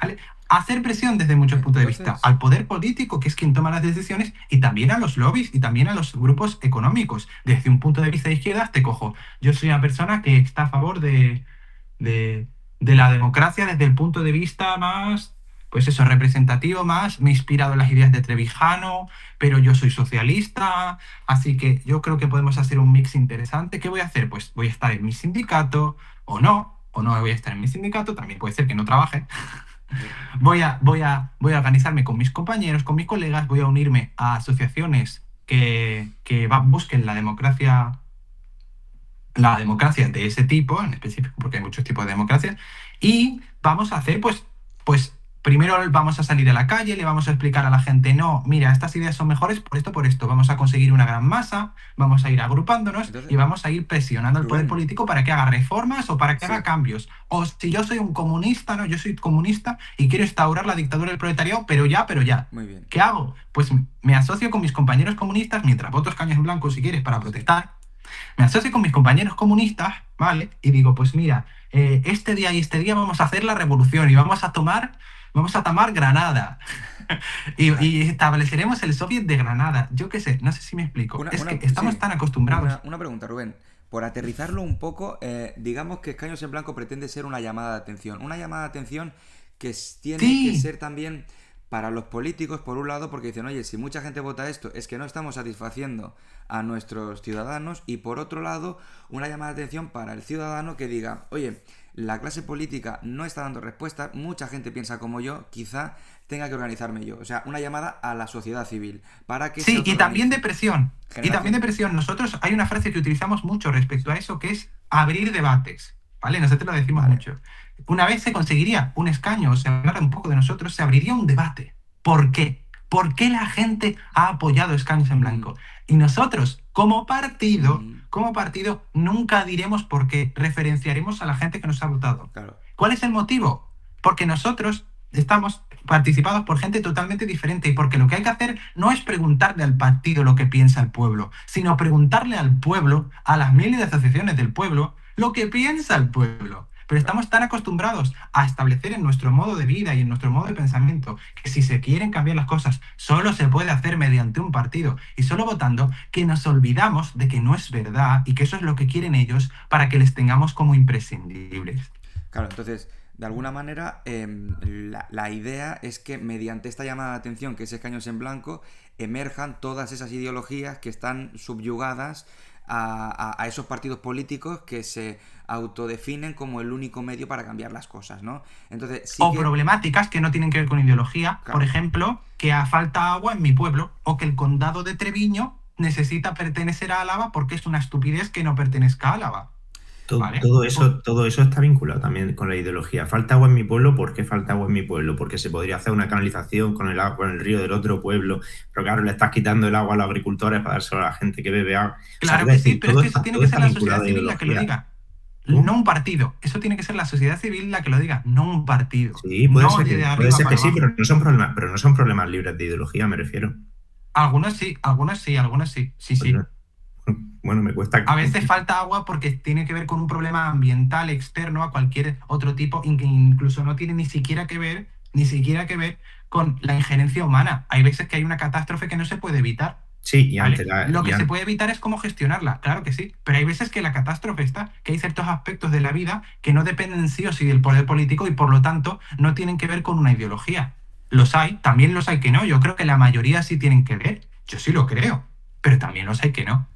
¿vale? Hacer presión desde muchos puntos de vista Entonces- al poder político, que es quien toma las decisiones, y también a los lobbies y también a los grupos económicos. Desde un punto de vista de izquierdas, te cojo. Yo soy una persona que está a favor de la democracia desde el punto de vista más, pues eso, representativo más. Me he inspirado en las ideas de Trevijano, pero yo soy socialista, así que yo creo que podemos hacer un mix interesante. ¿Qué voy a hacer? Pues voy a estar en mi sindicato, o no voy a estar en mi sindicato, también puede ser que no trabaje. Voy a organizarme con mis compañeros, con mis colegas, voy a unirme a asociaciones que busquen la democracia de ese tipo, en específico, porque hay muchos tipos de democracia, y vamos a hacer, pues primero vamos a salir a la calle, le vamos a explicar a la gente, no, mira, estas ideas son mejores por esto, vamos a conseguir una gran masa, vamos a ir agrupándonos. Entonces, y vamos a ir presionando al poder Rubén. político para que haga reformas o para que Sí. haga cambios. O si yo soy un comunista, ¿no? Yo soy comunista y quiero instaurar la dictadura del proletariado, pero ya. Muy bien. ¿Qué hago? Pues me asocio con mis compañeros comunistas, mientras voto escaños en blanco, si quieres, para protestar. Me asocio con mis compañeros comunistas, ¿vale? Y digo, pues mira, este día y este día vamos a hacer la revolución y vamos a tomar Granada. y estableceremos el Soviet de Granada. Yo qué sé, no sé si me explico. Es que estamos sí. tan acostumbrados. Una pregunta, Rubén. Por aterrizarlo un poco, digamos que Escaños en Blanco pretende ser una llamada de atención. Una llamada de atención que tiene Sí. que ser también para los políticos, por un lado, porque dicen, oye, si mucha gente vota esto, es que no estamos satisfaciendo a nuestros ciudadanos. Y por otro lado, una llamada de atención para el ciudadano que diga, oye, la clase política no está dando respuesta, mucha gente piensa como yo, quizá tenga que organizarme yo. O sea, una llamada a la sociedad civil para que se Sí, y autorganice. también de presión. Y Generación. también de presión. Nosotros hay una frase que utilizamos mucho respecto a eso, que es abrir debates. ¿Vale? Nosotros lo decimos Vale. mucho. Una vez se conseguiría un escaño, o se hablara un poco de nosotros, se abriría un debate. ¿Por qué? ¿Por qué la gente ha apoyado Escaños en Blanco? Y nosotros, como partido, nunca diremos por qué. Referenciaremos a la gente que nos ha votado. Claro. ¿Cuál es el motivo? Porque nosotros estamos participados por gente totalmente diferente y porque lo que hay que hacer no es preguntarle al partido lo que piensa el pueblo, sino preguntarle al pueblo, a las miles de asociaciones del pueblo, lo que piensa el pueblo. Pero estamos tan acostumbrados a establecer en nuestro modo de vida y en nuestro modo de pensamiento que si se quieren cambiar las cosas solo se puede hacer mediante un partido y solo votando, que nos olvidamos de que no es verdad y que eso es lo que quieren ellos para que les tengamos como imprescindibles. Claro, entonces, de alguna manera, la idea es que mediante esta llamada de atención, que es Escaños en Blanco, emerjan todas esas ideologías que están subyugadas a esos partidos políticos que se autodefinen como el único medio para cambiar las cosas, ¿no? Entonces, sí O que... problemáticas que no tienen que ver con ideología. Claro. Por ejemplo, que falta agua en mi pueblo o que el condado de Treviño necesita pertenecer a Álava porque es una estupidez que no pertenezca a Álava. ¿Vale? Todo eso está vinculado también con la ideología. Falta agua en mi pueblo, ¿por qué falta agua en mi pueblo? Porque se podría hacer una canalización con el río del otro pueblo, pero claro, le estás quitando el agua a los agricultores para dárselo a la gente que bebe agua. Claro que sí, pero es que eso tiene que ser la sociedad civil la que lo diga. No un partido. Eso tiene que ser la sociedad civil la que lo diga, no un partido. Sí, puede No ser de que arriba sí, para abajo. pero no son problemas libres de ideología, me refiero. Algunos sí. Sí. Bueno, me cuesta... A veces falta agua porque tiene que ver con un problema ambiental externo a cualquier otro tipo, que incluso no tiene ni siquiera que ver ni siquiera que ver con la injerencia humana. Hay veces que hay una catástrofe que no se puede evitar. Sí, y ¿Vale? ante la... Lo y que se an- puede evitar es cómo gestionarla, claro que sí, pero hay veces que la catástrofe está, que hay ciertos aspectos de la vida que no dependen sí o sí del poder político y por lo tanto no tienen que ver con una ideología. Los hay, también los hay que no, yo creo que la mayoría sí tienen que ver, yo sí lo creo, pero también los hay que no.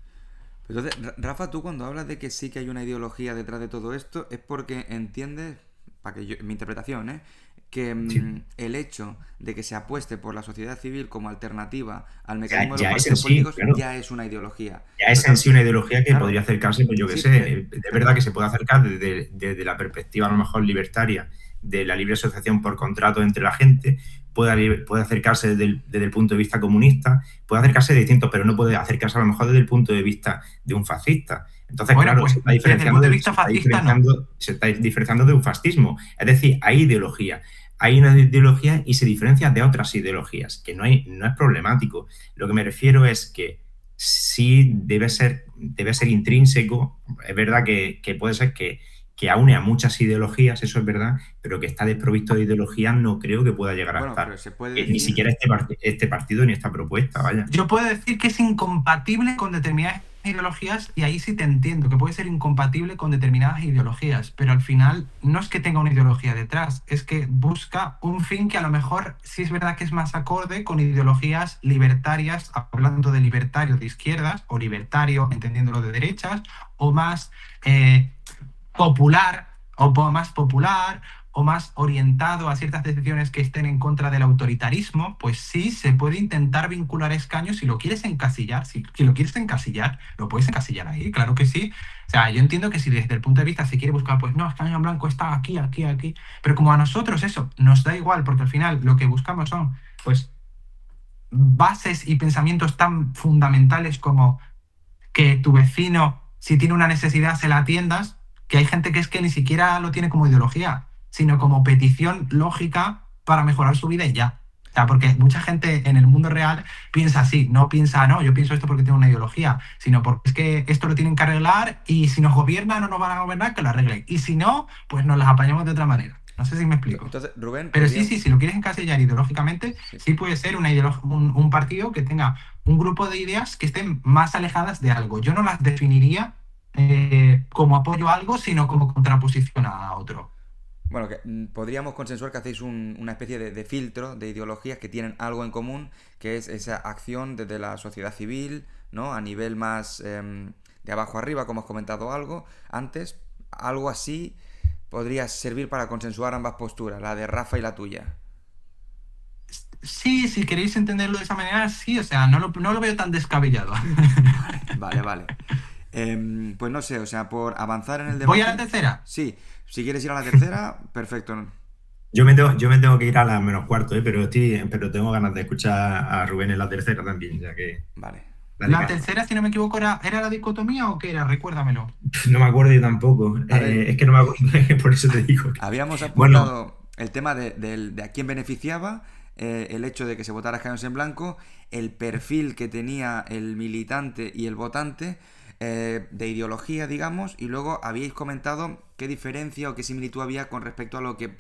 Entonces, Rafa, tú cuando hablas de que sí que hay una ideología detrás de todo esto, es porque entiendes, para que mi interpretación, que sí. el hecho de que se apueste por la sociedad civil como alternativa al Ya, mecanismo de los ya es en partidos sí, políticos claro. ya es una ideología. Ya Pero es en claro, sí una ideología que claro, podría acercarse, pues yo qué sí, sé, es verdad que se puede acercar desde la perspectiva a lo mejor libertaria de la libre asociación por contrato entre la gente, puede acercarse desde el punto de vista comunista, puede acercarse de distintos, pero no puede acercarse a lo mejor desde el punto de vista de un fascista. Entonces, Bueno, claro, pues desde el punto de vista fascista no. se está diferenciando de un fascismo. Es decir, hay ideología. Hay una ideología y se diferencia de otras ideologías, que no es problemático. Lo que me refiero es que sí debe ser intrínseco. Es verdad que puede ser que aúne a muchas ideologías, eso es verdad, pero que está desprovisto de ideología no creo que pueda llegar a bueno, pero estar. se puede Ni decir, siquiera este partido ni esta propuesta, vaya. Yo puedo decir que es incompatible con determinadas ideologías y ahí sí te entiendo, que puede ser incompatible con determinadas ideologías, pero al final no es que tenga una ideología detrás, es que busca un fin que a lo mejor sí es verdad que es más acorde con ideologías libertarias, hablando de libertario de izquierdas o libertario entendiéndolo de derechas, o más popular más popular o más orientado a ciertas decisiones que estén en contra del autoritarismo, pues sí se puede intentar vincular escaños si lo quieres encasillar. Si lo quieres encasillar, lo puedes encasillar ahí, claro que sí. O sea, yo entiendo que si desde el punto de vista se quiere buscar, pues no, escaño en blanco está aquí, aquí, aquí. Pero como a nosotros eso nos da igual, porque al final lo que buscamos son, pues, bases y pensamientos tan fundamentales como que tu vecino, si tiene una necesidad, se la atiendas, que hay gente que es que ni siquiera lo tiene como ideología, sino como petición lógica para mejorar su vida y ya. O sea, porque mucha gente en el mundo real piensa así, no piensa, no, yo pienso esto porque tengo una ideología, sino porque es que esto lo tienen que arreglar y si nos gobiernan o no nos van a gobernar, que lo arreglen. Y si no, pues nos las apañamos de otra manera. No sé si me explico. entonces, Rubén, Pero sí, podríamos... sí, si lo quieres encasillar ideológicamente, Sí. sí puede ser un partido que tenga un grupo de ideas que estén más alejadas de algo. Yo no las definiría como apoyo a algo, sino como contraposición a otro. Bueno, que podríamos consensuar que hacéis una especie de filtro de ideologías que tienen algo en común, que es esa acción desde la sociedad civil, ¿no? A nivel más de abajo arriba, como has comentado algo antes, algo así podría servir para consensuar ambas posturas, la de Rafa y la tuya. Sí, si queréis entenderlo de esa manera, sí, o sea, no lo veo tan descabellado. Vale. Pues no sé, o sea, por avanzar en el Voy debate... a la tercera. Sí, si quieres ir a la tercera, perfecto. Yo me tengo que ir a las menos cuarto, pero tengo ganas de escuchar a Rubén en la tercera también, ya que... Vale. Dale, La caso. tercera, si no me equivoco, ¿era la dicotomía o qué era? Recuérdamelo. No me acuerdo yo tampoco. A ver. Es que no me acuerdo, por eso te digo. Habíamos Bueno, apuntado el tema de a quién beneficiaba, el hecho de que se votara escaños en blanco, el perfil que tenía el militante y el votante, de ideología, digamos, y luego habíais comentado qué diferencia o qué similitud había con respecto a lo que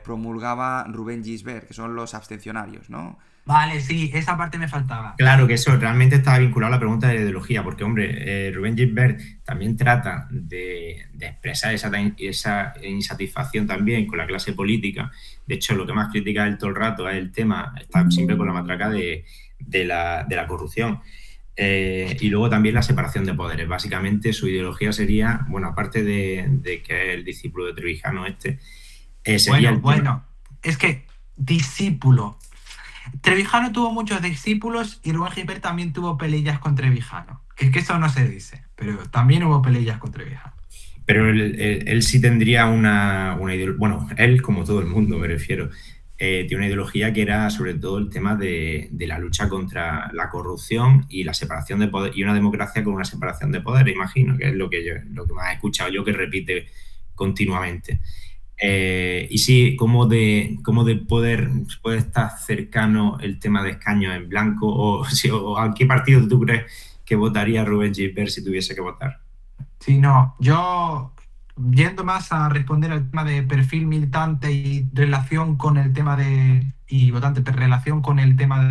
promulgaba Rubén Gisbert, que son los abstencionarios, ¿no? Vale, sí, esa parte me faltaba. claro que eso realmente estaba vinculado a la pregunta de la ideología, porque, hombre, Rubén Gisbert también trata de expresar esa insatisfacción también con la clase política. De hecho, lo que más critica él todo el rato es el tema, está siempre con la matraca de la corrupción. Y luego también la separación de poderes. Básicamente su ideología sería, bueno, aparte de que es el discípulo de Trevijano sería Bueno, es que discípulo. Trevijano tuvo muchos discípulos y Rubén Gisbert también tuvo peleas con Trevijano. Es que eso no se dice, pero también hubo peleas con Trevijano. Pero él sí tendría una ideología, bueno, él como todo el mundo me refiero, tiene una ideología que era sobre todo el tema de la lucha contra la corrupción y la separación de poder, y una democracia con una separación de poder, imagino, que es lo que más he escuchado yo que repite continuamente. Y sí, cómo de poder puede estar cercano el tema de escaños en blanco, o a qué partido tú crees que votaría Rubén Gisbert si tuviese que votar. Sí, no, yo yendo más a responder al tema de perfil militante y relación con el tema y votante, relación con el tema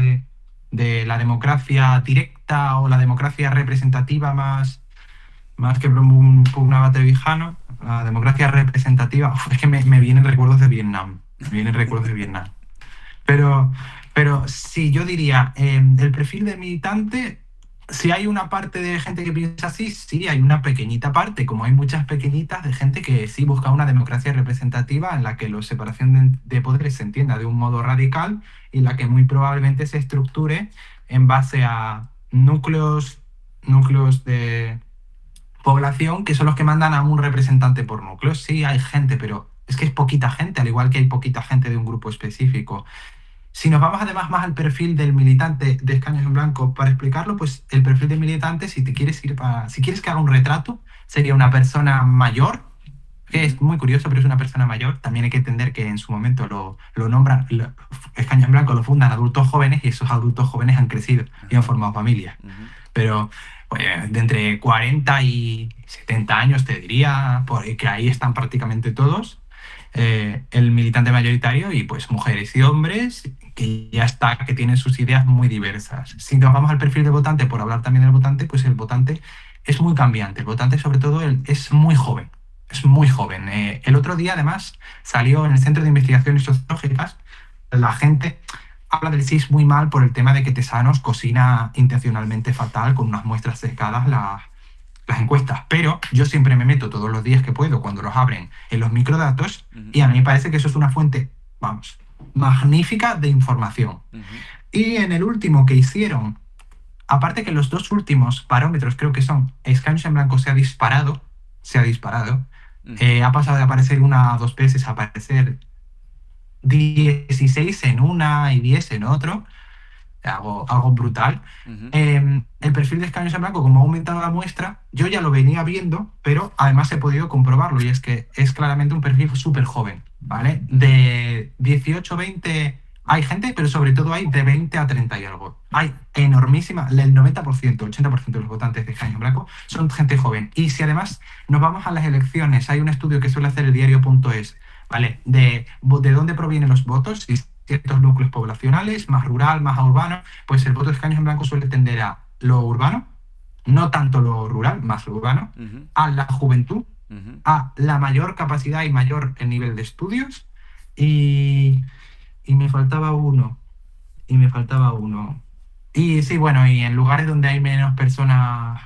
de la democracia directa o la democracia representativa más que pugnaba Trevijano, la democracia representativa, es que me vienen recuerdos de Vietnam, me vienen recuerdos de Vietnam. Pero, pero sí, yo diría, el perfil de militante, si hay una parte de gente que piensa así, sí, hay una pequeñita parte, como hay muchas pequeñitas de gente que sí busca una democracia representativa en la que la separación de poderes se entienda de un modo radical y la que muy probablemente se estructure en base a núcleos de población que son los que mandan a un representante por núcleo. Sí, hay gente, pero es que es poquita gente, al igual que hay poquita gente de un grupo específico. Si nos vamos además más al perfil del militante de escaños en blanco, para explicarlo, pues el perfil del militante, si quieres que haga un retrato, sería una persona mayor, que es muy curioso, pero es una persona mayor. También hay que entender que en su momento lo nombran, escaños en blanco lo fundan adultos jóvenes y esos adultos jóvenes han crecido y han formado familias. Pero pues, de entre 40 y 70 años, te diría, que ahí están prácticamente todos. El militante mayoritario y pues mujeres y hombres que tienen sus ideas muy diversas. Si nos vamos al perfil del votante, por hablar también del votante, pues el votante es muy cambiante. El votante, sobre todo, es muy joven. Es muy joven. El otro día, además, salió en el Centro de Investigaciones Sociológicas, la gente habla del CIS muy mal por el tema de que Tesanos cocina intencionalmente fatal con unas muestras cercadas las encuestas, pero yo siempre me meto todos los días que puedo cuando los abren en los microdatos y a mí me parece que eso es una fuente, vamos, magnífica de información. Y en el último que hicieron, aparte que los dos últimos parámetros creo que son escaños en blanco se ha disparado, ha pasado de aparecer una a dos veces a aparecer 16 en una y 10 en otro, algo brutal. El perfil de escaños en blanco, como ha aumentado la muestra, yo ya lo venía viendo, pero además he podido comprobarlo y es que es claramente un perfil súper joven, ¿vale? De 18, 20 hay gente, pero sobre todo hay de 20 a 30 y algo. Hay enormísima, el 90%, 80% de los votantes de escaños en blanco son gente joven. Y si además nos vamos a las elecciones, hay un estudio que suele hacer el diario.es, ¿vale? De dónde provienen los votos, si ciertos núcleos poblacionales, más rural, más urbano, pues el voto de escaños en blanco suele tender a lo urbano, no tanto lo rural, más lo urbano, a la juventud, a la mayor capacidad y mayor nivel de estudios, y me faltaba uno, Y sí, bueno, y en lugares donde hay menos personas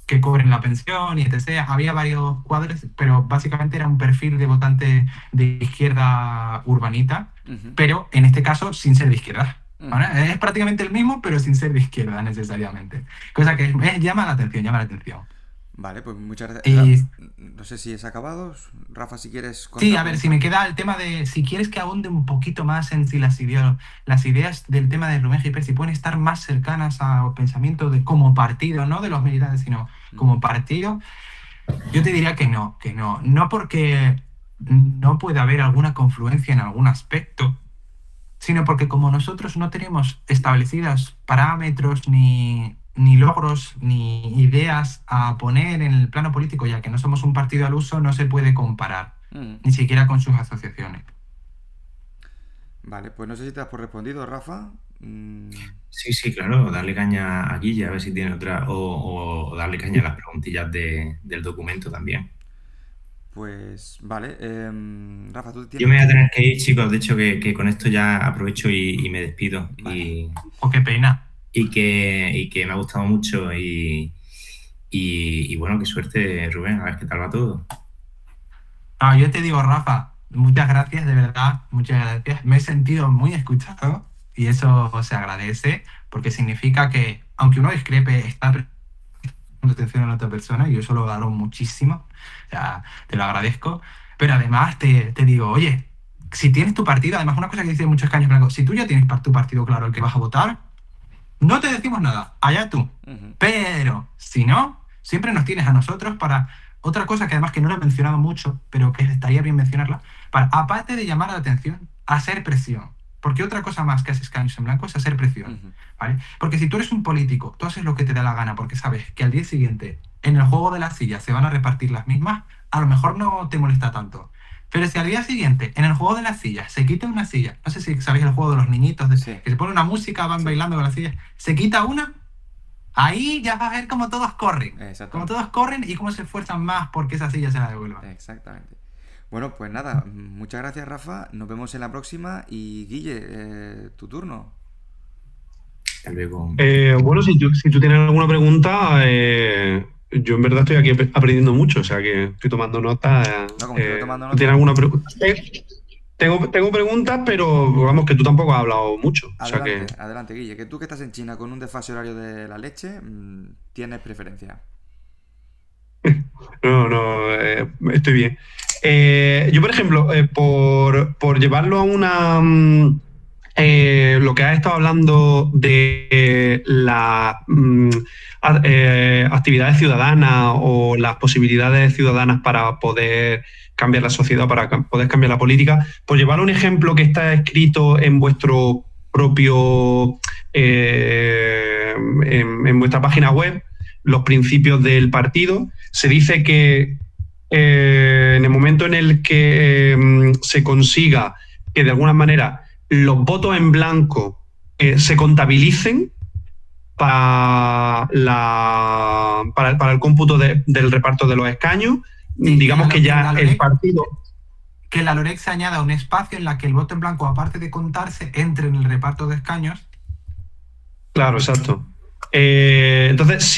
que cobren la pensión y etc. Había varios cuadros, pero básicamente era un perfil de votante de izquierda urbanita, pero en este caso sin ser de izquierda. ¿Vale? Es prácticamente el mismo, pero sin ser de izquierda necesariamente. Cosa que llama la atención. Vale, pues muchas gracias. Y No sé si es acabado. Rafa, si quieres sí, a ver, si me queda el tema de, si quieres que ahonde un poquito más en si las ideas del tema de Rubén Giper, si pueden estar más cercanas al pensamiento de como partido, no de los militares, sino como partido, yo te diría que no. No porque no pueda haber alguna confluencia en algún aspecto, sino porque como nosotros no tenemos establecidos parámetros ni logros ni ideas a poner en el plano político, ya que no somos un partido al uso, no se puede comparar, ni siquiera con sus asociaciones. Vale, pues no sé si te has respondido, Rafa. Sí, claro, darle caña a Guille, a ver si tiene otra, o darle caña a las preguntillas del documento también. Pues vale, Rafa, tú tienes... Yo me voy a tener que ir, chicos, de hecho que con esto ya aprovecho y me despido. Vale. Qué pena. Y que me ha gustado mucho y bueno, qué suerte, Rubén, a ver qué tal va todo. Yo te digo, Rafa, muchas gracias, de verdad, muchas gracias. Me he sentido muy escuchado y eso se agradece porque significa que, aunque uno discrepe, está prestando atención a la otra persona y yo eso lo valoro muchísimo, o sea, te lo agradezco. Pero además te digo, oye, si tienes tu partido, además una cosa que dicen muchos escaños blancos, si tú ya tienes tu partido claro el que vas a votar, no te decimos nada, allá tú. Pero si no, siempre nos tienes a nosotros para otra cosa que además que no lo he mencionado mucho, pero que estaría bien mencionarla, para, aparte de llamar la atención, hacer presión. Porque otra cosa más que hace escaños en blanco es hacer presión. ¿Vale? Porque si tú eres un político, tú haces lo que te da la gana porque sabes que al día siguiente en el juego de las sillas se van a repartir las mismas, a lo mejor no te molesta tanto. Pero si al día siguiente, en el juego de las sillas, se quita una silla, no sé si sabéis el juego de los niñitos, Sí. que se pone una música, van bailando con las sillas, se quita una, ahí ya vas a ver cómo todos corren. Exactamente. Cómo todos corren y cómo se esfuerzan más porque esa silla se la devuelvan. Exactamente. Bueno, pues nada, muchas gracias, Rafa. Nos vemos en la próxima. Y Guille, tu turno. Hasta luego. Bueno, si tú tienes alguna pregunta, yo en verdad estoy aquí aprendiendo mucho, o sea que estoy tomando nota. No, como estoy tomando nota. ¿Tienes alguna pregunta? Tengo preguntas, pero vamos, que tú tampoco has hablado mucho. Adelante, o sea que... adelante, Guille. Que tú que estás en China con un desfase horario de la leche, tienes preferencia. No, estoy bien. Yo, por ejemplo, por llevarlo a una... lo que has estado hablando de las actividades ciudadanas o las posibilidades ciudadanas para poder cambiar la sociedad, para poder cambiar la política, pues llevar un ejemplo que está escrito en vuestro propio... en vuestra página web, los principios del partido. Se dice que en el momento en el que se consiga que de alguna manera los votos en blanco se contabilicen para el cómputo del reparto de los escaños, Sí, digamos que ya el partido... Que la LOREC se añada un espacio en la que el voto en blanco, aparte de contarse, entre en el reparto de escaños. Claro, exacto. Entonces,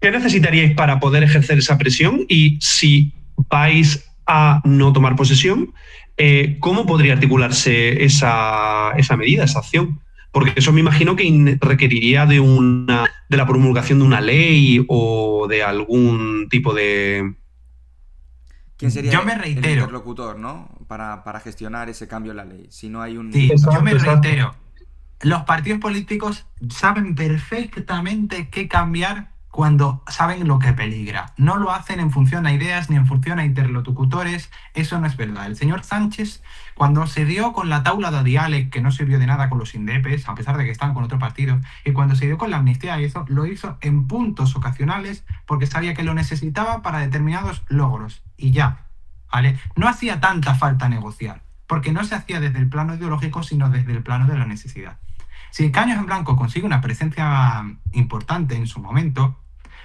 ¿qué necesitaríais para poder ejercer esa presión? Y si vais a no tomar posesión, ¿cómo podría articularse esa medida, esa acción? Porque eso me imagino que requeriría de la promulgación de una ley o de algún tipo de... ¿Quién sería Yo me el reitero. interlocutor, ¿no? Para gestionar ese cambio en la ley. Si no hay un... Sí, Exacto, yo me exacto. reitero. Los partidos políticos saben perfectamente qué cambiar cuando saben lo que peligra. No lo hacen en función a ideas ni en función a interlocutores. Eso no es verdad. El señor Sánchez, cuando se dio con la taula de diáleg, que no sirvió de nada con los indepes, a pesar de que estaban con otro partido, y cuando se dio con la amnistía, lo hizo en puntos ocasionales porque sabía que lo necesitaba para determinados logros. Y ya, ¿vale? No hacía tanta falta negociar, porque no se hacía desde el plano ideológico, sino desde el plano de la necesidad. Si Caños en Blanco consigue una presencia importante en su momento,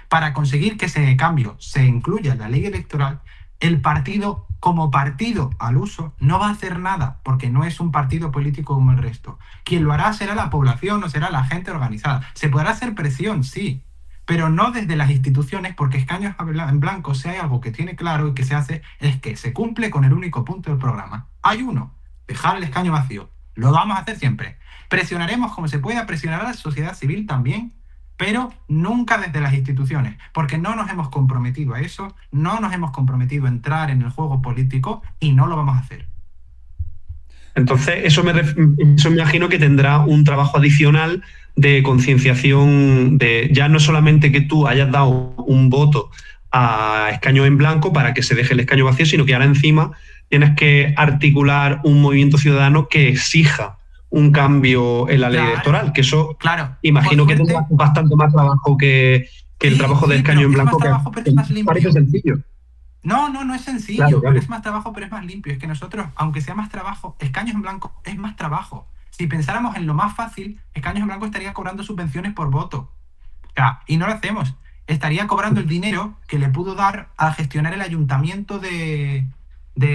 para conseguir que ese cambio se incluya en la ley electoral, el partido, como partido al uso, no va a hacer nada, porque no es un partido político como el resto. Quien lo hará será la población o será la gente organizada. Se podrá hacer presión, sí, pero no desde las instituciones, porque Escaños en Blanco, si hay algo que tiene claro y que se hace, es que se cumple con el único punto del programa. Hay uno, dejar el escaño vacío. Lo vamos a hacer siempre. Presionaremos como se pueda, presionar a la sociedad civil también, pero nunca desde las instituciones, porque no nos hemos comprometido a eso, no nos hemos comprometido a entrar en el juego político y no lo vamos a hacer. Entonces, eso me imagino que tendrá un trabajo adicional de concienciación, de ya no solamente que tú hayas dado un voto a escaño en blanco para que se deje el escaño vacío, sino que ahora encima tienes que articular un movimiento ciudadano que exija un cambio en la ley electoral, que eso imagino que tendrá bastante más trabajo que el trabajo de escaño en blanco, que parece sencillo. No es sencillo, claro. Pero es más trabajo, pero es más limpio. Es que nosotros, aunque sea más trabajo, escaños en blanco es más trabajo. Si pensáramos en lo más fácil, escaños en blanco estaría cobrando subvenciones por voto. O sea, y no lo hacemos. Estaría cobrando el dinero que le pudo dar a gestionar el ayuntamiento de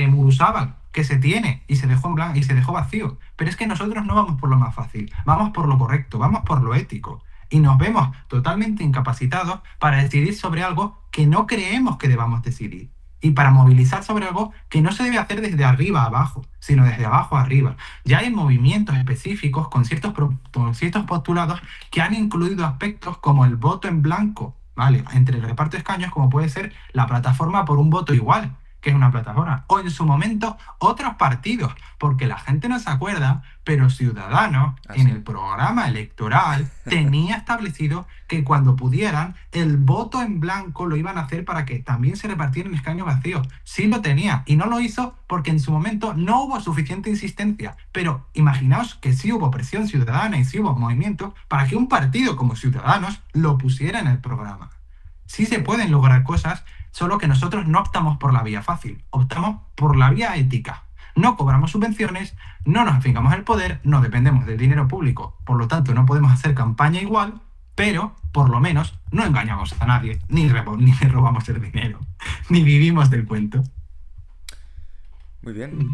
Muruzábal, que se tiene y se dejó en blanco y se dejó vacío. Pero es que nosotros no vamos por lo más fácil, vamos por lo correcto, vamos por lo ético. Y nos vemos totalmente incapacitados para decidir sobre algo que no creemos que debamos decidir. Y para movilizar sobre algo que no se debe hacer desde arriba a abajo, sino desde abajo a arriba. Ya hay movimientos específicos con ciertos postulados que han incluido aspectos como el voto en blanco, ¿vale? Entre el reparto de escaños, como puede ser la plataforma por un voto igual, que es una plataforma, o en su momento otros partidos, porque la gente no se acuerda, pero Ciudadanos en el programa electoral tenía establecido que cuando pudieran, el voto en blanco lo iban a hacer para que también se repartieran escaños vacíos. Sí lo tenía, y no lo hizo porque en su momento no hubo suficiente insistencia, pero imaginaos que sí hubo presión ciudadana y sí hubo movimiento para que un partido como Ciudadanos lo pusiera en el programa. Sí se pueden lograr cosas, solo que nosotros no optamos por la vía fácil, optamos por la vía ética. No cobramos subvenciones, no nos afincamos el poder, no dependemos del dinero público. Por lo tanto, no podemos hacer campaña igual, pero por lo menos no engañamos a nadie, ni le robamos el dinero, ni vivimos del cuento. Muy bien.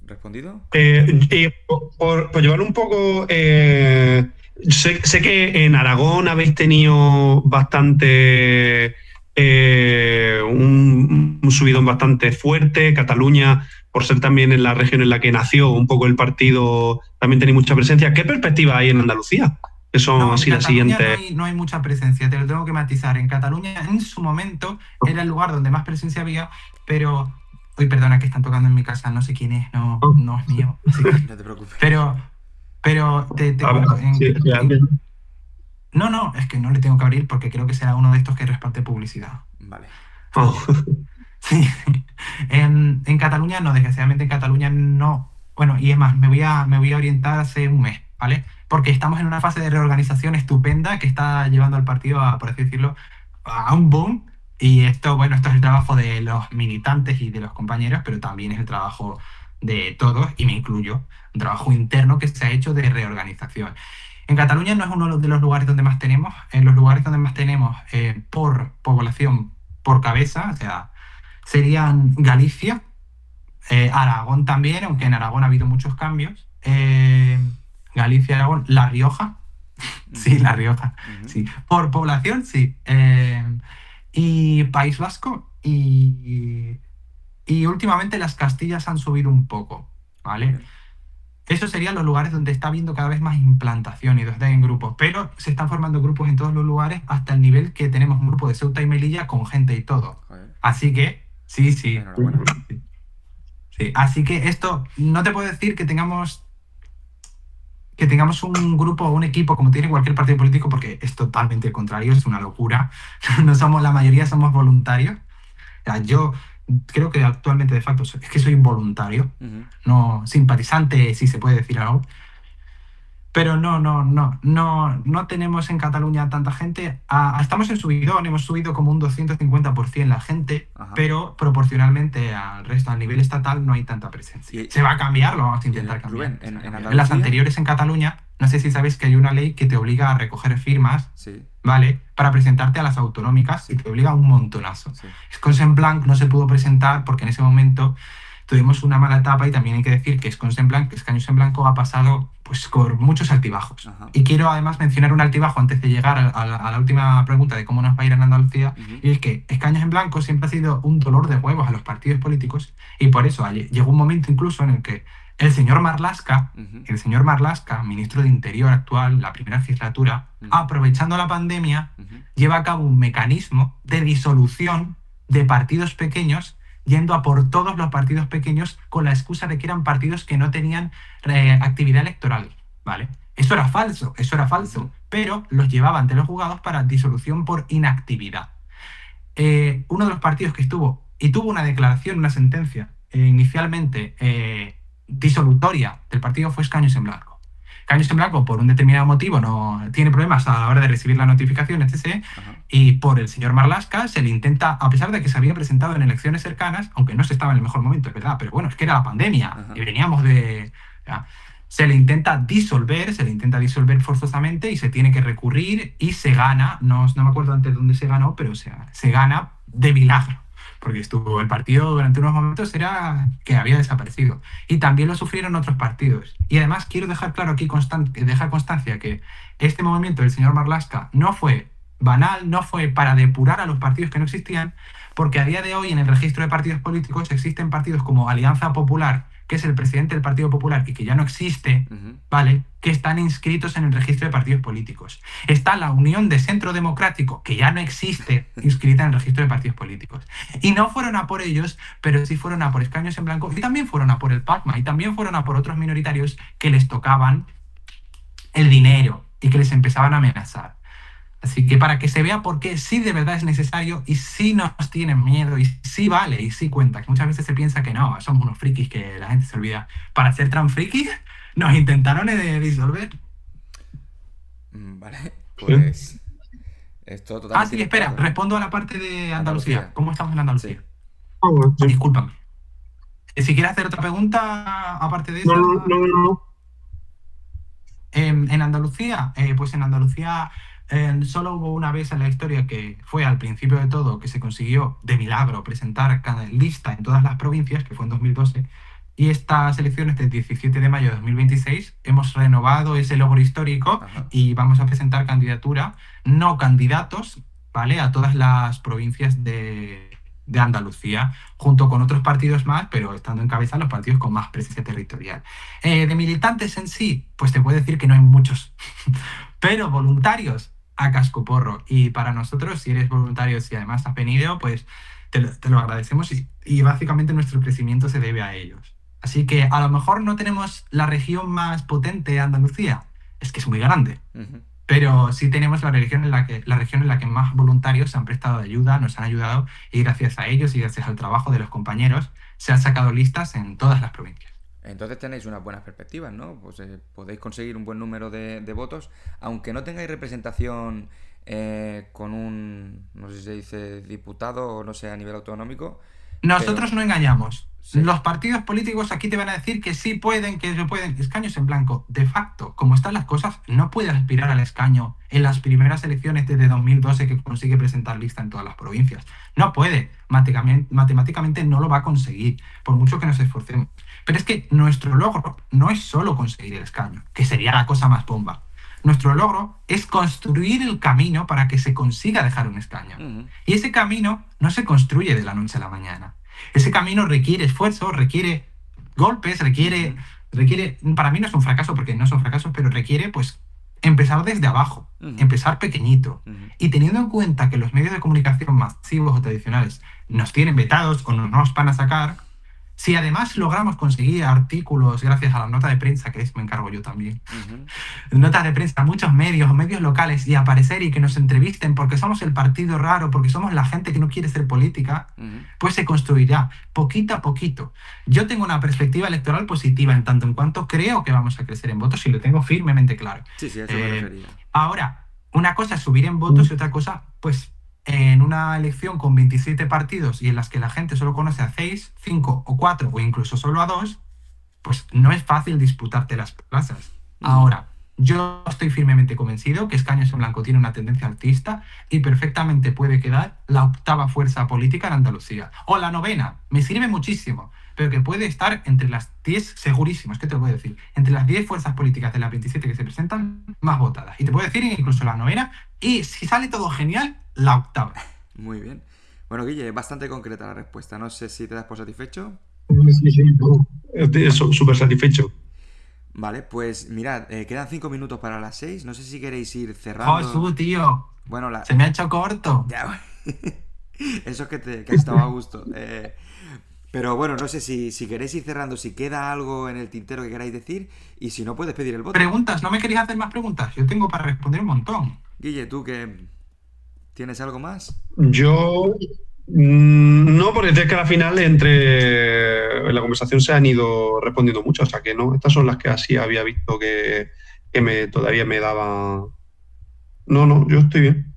¿Respondido? Y por llevarlo un poco, sé que en Aragón habéis tenido bastante un subidón bastante fuerte. Cataluña, por ser también en la región en la que nació un poco el partido, también tenéis mucha presencia. ¿Qué perspectiva hay en Andalucía? Que son No, en así las Cataluña siguientes. no hay mucha presencia, te lo tengo que matizar. En Cataluña, en su momento, era el lugar donde más presencia había, pero... Uy, perdona, que están tocando en mi casa, no sé quién es, no es mío. Así que... No te preocupes. Pero te A ver, cuento. sí, No, es que no le tengo que abrir porque creo que será uno de estos que reparte publicidad. Vale. Oh. Sí. En Cataluña no, desgraciadamente en Cataluña no. Bueno, y es más, me voy a orientar hace un mes, ¿vale? Porque estamos en una fase de reorganización estupenda que está llevando al partido a, por así decirlo, a un boom. Y esto, bueno, esto es el trabajo de los militantes y de los compañeros, pero también es el trabajo de todos, y me incluyo, un trabajo interno que se ha hecho de reorganización. En Cataluña no es uno de los lugares donde más tenemos. En los lugares donde más tenemos por población, por cabeza, o sea, serían Galicia, Aragón también, aunque en Aragón ha habido muchos cambios. Galicia, Aragón, La Rioja. Sí, La Rioja. Sí. Por población, sí. Y País Vasco y últimamente las Castillas han subido un poco, ¿vale? Esos serían los lugares donde está habiendo cada vez más implantación y donde hay grupos, pero se están formando grupos en todos los lugares hasta el nivel que tenemos un grupo de Ceuta y Melilla con gente y todo. Joder. Así que, sí. Enhorabuena. Sí. Así que esto, no te puedo decir que tengamos un grupo o un equipo como tiene cualquier partido político, porque es totalmente el contrario, es una locura. No somos, la mayoría somos voluntarios. O sea, yo creo que actualmente de facto es que soy involuntario, no simpatizante, si se puede decir algo. Pero no tenemos en Cataluña tanta gente. Estamos en subidón, hemos subido como un 250% la gente, pero proporcionalmente al resto, a nivel estatal, no hay tanta presencia. Se va a cambiar, lo vamos a intentar cambiar. Rubén, En las anteriores en Cataluña, no sé si sabéis que hay una ley que te obliga a recoger firmas, sí, ¿vale? Para presentarte a las autonómicas, y te obliga a un montonazo. sí. Escons-en-Blanc no se pudo presentar porque en ese momento tuvimos una mala etapa, y también hay que decir que Escons-en-Blanc, Escaños en Blanco, ha pasado pues por muchos altibajos. Y quiero además mencionar un altibajo antes de llegar a la última pregunta de cómo nos va a ir en Andalucía, y es que Escaños en Blanco siempre ha sido un dolor de huevos a los partidos políticos, y por eso llegó un momento incluso en el que el señor Marlaska, ministro de Interior actual, la primera legislatura, aprovechando la pandemia, lleva a cabo un mecanismo de disolución de partidos pequeños, yendo a por todos los partidos pequeños con la excusa de que eran partidos que no tenían actividad electoral, ¿vale? Eso era falso, pero los llevaba ante los juzgados para disolución por inactividad. Uno de los partidos que tuvo una declaración, una sentencia inicialmente disolutoria del partido fue Escaños en Blanco. Escaños en Blanco, por un determinado motivo, no tiene problemas a la hora de recibir la notificación, etc. Y por el señor Marlaska se le intenta, a pesar de que se había presentado en elecciones cercanas, aunque no se estaba en el mejor momento, es verdad, pero bueno, es que era la pandemia y veníamos de... Se le intenta disolver forzosamente, y se tiene que recurrir y se gana, no me acuerdo antes de dónde se ganó, pero se gana de milagro, porque estuvo el partido durante unos momentos era que había desaparecido. Y también lo sufrieron otros partidos. Y además quiero dejar claro aquí, dejar constancia que este movimiento del señor Marlaska no fue banal, no fue para depurar a los partidos que no existían, porque a día de hoy en el registro de partidos políticos existen partidos como Alianza Popular, que es el presidente del Partido Popular y que ya no existe, ¿vale?, que están inscritos en el registro de partidos políticos. Está la Unión de Centro Democrático, que ya no existe, inscrita en el registro de partidos políticos. Y no fueron a por ellos, pero sí fueron a por Escaños en Blanco, y también fueron a por el PACMA, y también fueron a por otros minoritarios que les tocaban el dinero y que les empezaban a amenazar. Así que para que se vea por qué sí de verdad es necesario, y sí nos tienen miedo, y sí vale, y sí cuenta, que muchas veces se piensa que no, somos unos frikis, que la gente se olvida. Para ser tan frikis, nos intentaron disolver. Vale, pues Esto Ah, totalmente sí, espera, inesperado. respondo a la parte de Andalucía. Andalucía. ¿Cómo estamos en Andalucía? Sí. Ah, bueno, sí. Discúlpame. Si quieres hacer otra pregunta, aparte de No, esa, no, no, no, no. en Andalucía, pues en Andalucía solo hubo una vez en la historia que fue al principio de todo que se consiguió de milagro presentar cada lista en todas las provincias, que fue en 2012. Y estas elecciones del 17 de mayo de 2026 hemos renovado ese logro histórico Ajá. y vamos a presentar candidatura, no candidatos, ¿vale? A todas las provincias de Andalucía, junto con otros partidos más, pero estando en cabeza los partidos con más presencia territorial. De militantes en sí, pues te puedo decir que no hay muchos, pero voluntarios a cascoporro. Y para nosotros, si eres voluntario, si además has venido, pues te lo agradecemos y básicamente nuestro crecimiento se debe a ellos. Así que a lo mejor no tenemos la región más potente de Andalucía, es que es muy grande, Ujú. pero sí tenemos la región en la que más voluntarios se han prestado ayuda, nos han ayudado y gracias a ellos y gracias al trabajo de los compañeros se han sacado listas en todas las provincias. Entonces tenéis unas buenas perspectivas, ¿no? Pues podéis conseguir un buen número de votos, aunque no tengáis representación con un, no sé si se dice diputado o no sé, a nivel autonómico, pero Nosotros no engañamos. sí. Los partidos políticos aquí te van a decir que sí pueden, que se pueden. Escaños en blanco. De facto, como están las cosas, no puede aspirar al escaño en las primeras elecciones desde 2012 que consigue presentar lista en todas las provincias. No puede. Matemáticamente no lo va a conseguir, por mucho que nos esforcemos. Pero es que nuestro logro no es solo conseguir el escaño, que sería la cosa más bomba. Nuestro logro es construir el camino para que se consiga dejar un escaño. Ujú. Y ese camino no se construye de la noche a la mañana. Ese camino requiere esfuerzo, requiere golpes, requiere, para mí no es un fracaso porque no son fracasos, pero requiere pues empezar desde abajo, Ujú. empezar pequeñito. Ujú. Y teniendo en cuenta que los medios de comunicación masivos o tradicionales nos tienen vetados o no nos van a sacar, si además logramos conseguir artículos gracias a la nota de prensa, que es, me encargo yo también, Ujú. notas de prensa a muchos medios locales y aparecer y que nos entrevisten porque somos el partido raro, porque somos la gente que no quiere ser política, Ujú. pues se construirá poquito a poquito. Yo tengo una perspectiva electoral positiva en tanto en cuanto creo que vamos a crecer en votos y lo tengo firmemente claro. Sí, sí, a eso me refería. Ahora, una cosa es subir en votos y otra cosa, pues en una elección con 27 partidos y en las que la gente solo conoce a 6, 5 o 4 o incluso solo a 2, pues no es fácil disputarte las plazas. Ujú. Ahora, yo estoy firmemente convencido que Escaños en Blanco tiene una tendencia alcista y perfectamente puede quedar la 8ª fuerza política en Andalucía. O la 9ª, me sirve muchísimo, pero que puede estar entre las 10, segurísimo, es que te lo voy a decir, entre las 10 fuerzas políticas de las 27 que se presentan más votadas. Y te puedo decir incluso la 9ª y si sale todo genial, la 8ª. Muy bien. Bueno, Guille, es bastante concreta la respuesta. No sé si te das por satisfecho. Sí, sí, no. Estoy súper satisfecho. Vale, pues mirad, quedan 5 minutos para las 6. No sé si queréis ir cerrando. ¡Josu, tío! Bueno, Se me ha hecho corto. Ya, eso es que has estado a gusto. Pero bueno, no sé si queréis ir cerrando, si queda algo en el tintero que queráis decir, y si no, puedes pedir el voto. Preguntas, ¿no me queréis hacer más preguntas? Yo tengo para responder un montón. Guille, ¿tú que tienes algo más? Yo no, porque es que al final en la conversación se han ido respondiendo mucho, o sea que no, estas son las que así había visto que todavía me daba. No, yo estoy bien.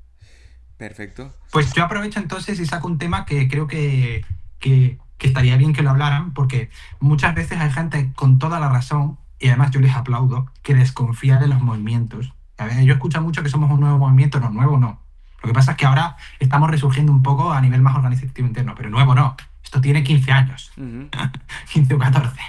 Perfecto. Pues yo aprovecho entonces y saco un tema que creo que estaría bien que lo hablaran, porque muchas veces hay gente con toda la razón, y además yo les aplaudo, que desconfía de los movimientos. A ver, yo escucho mucho que somos un nuevo movimiento, no, nuevo no. Lo que pasa es que ahora estamos resurgiendo un poco a nivel más organizativo interno, pero nuevo no. Esto tiene 15 años, Ujú. 15 o 14.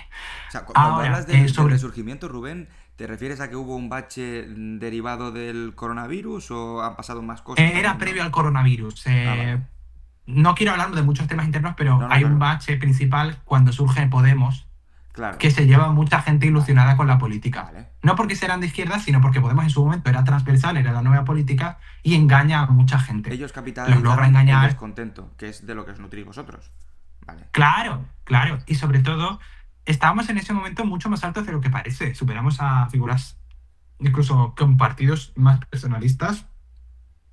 O sea, cuando Ahora, hablas del sobre- resurgimiento, Rubén, ¿te refieres a que hubo un bache derivado del coronavirus o han pasado más cosas? Era también, previo ¿no? al coronavirus. Vale. No quiero hablar de muchos temas internos, pero No, no, hay un claro. bache principal cuando surge Podemos, Claro. que se lleva mucha gente ilusionada con la política. Vale. No porque serán de izquierda, sino porque Podemos en su momento era transversal, era la nueva política y engaña a mucha gente. Ellos Los capitalizaron logra el engañar. descontento, que es de lo que os nutrís vosotros. Vale. Claro. Y sobre todo, estábamos en ese momento mucho más altos de lo que parece. Superamos a figuras incluso con partidos más personalistas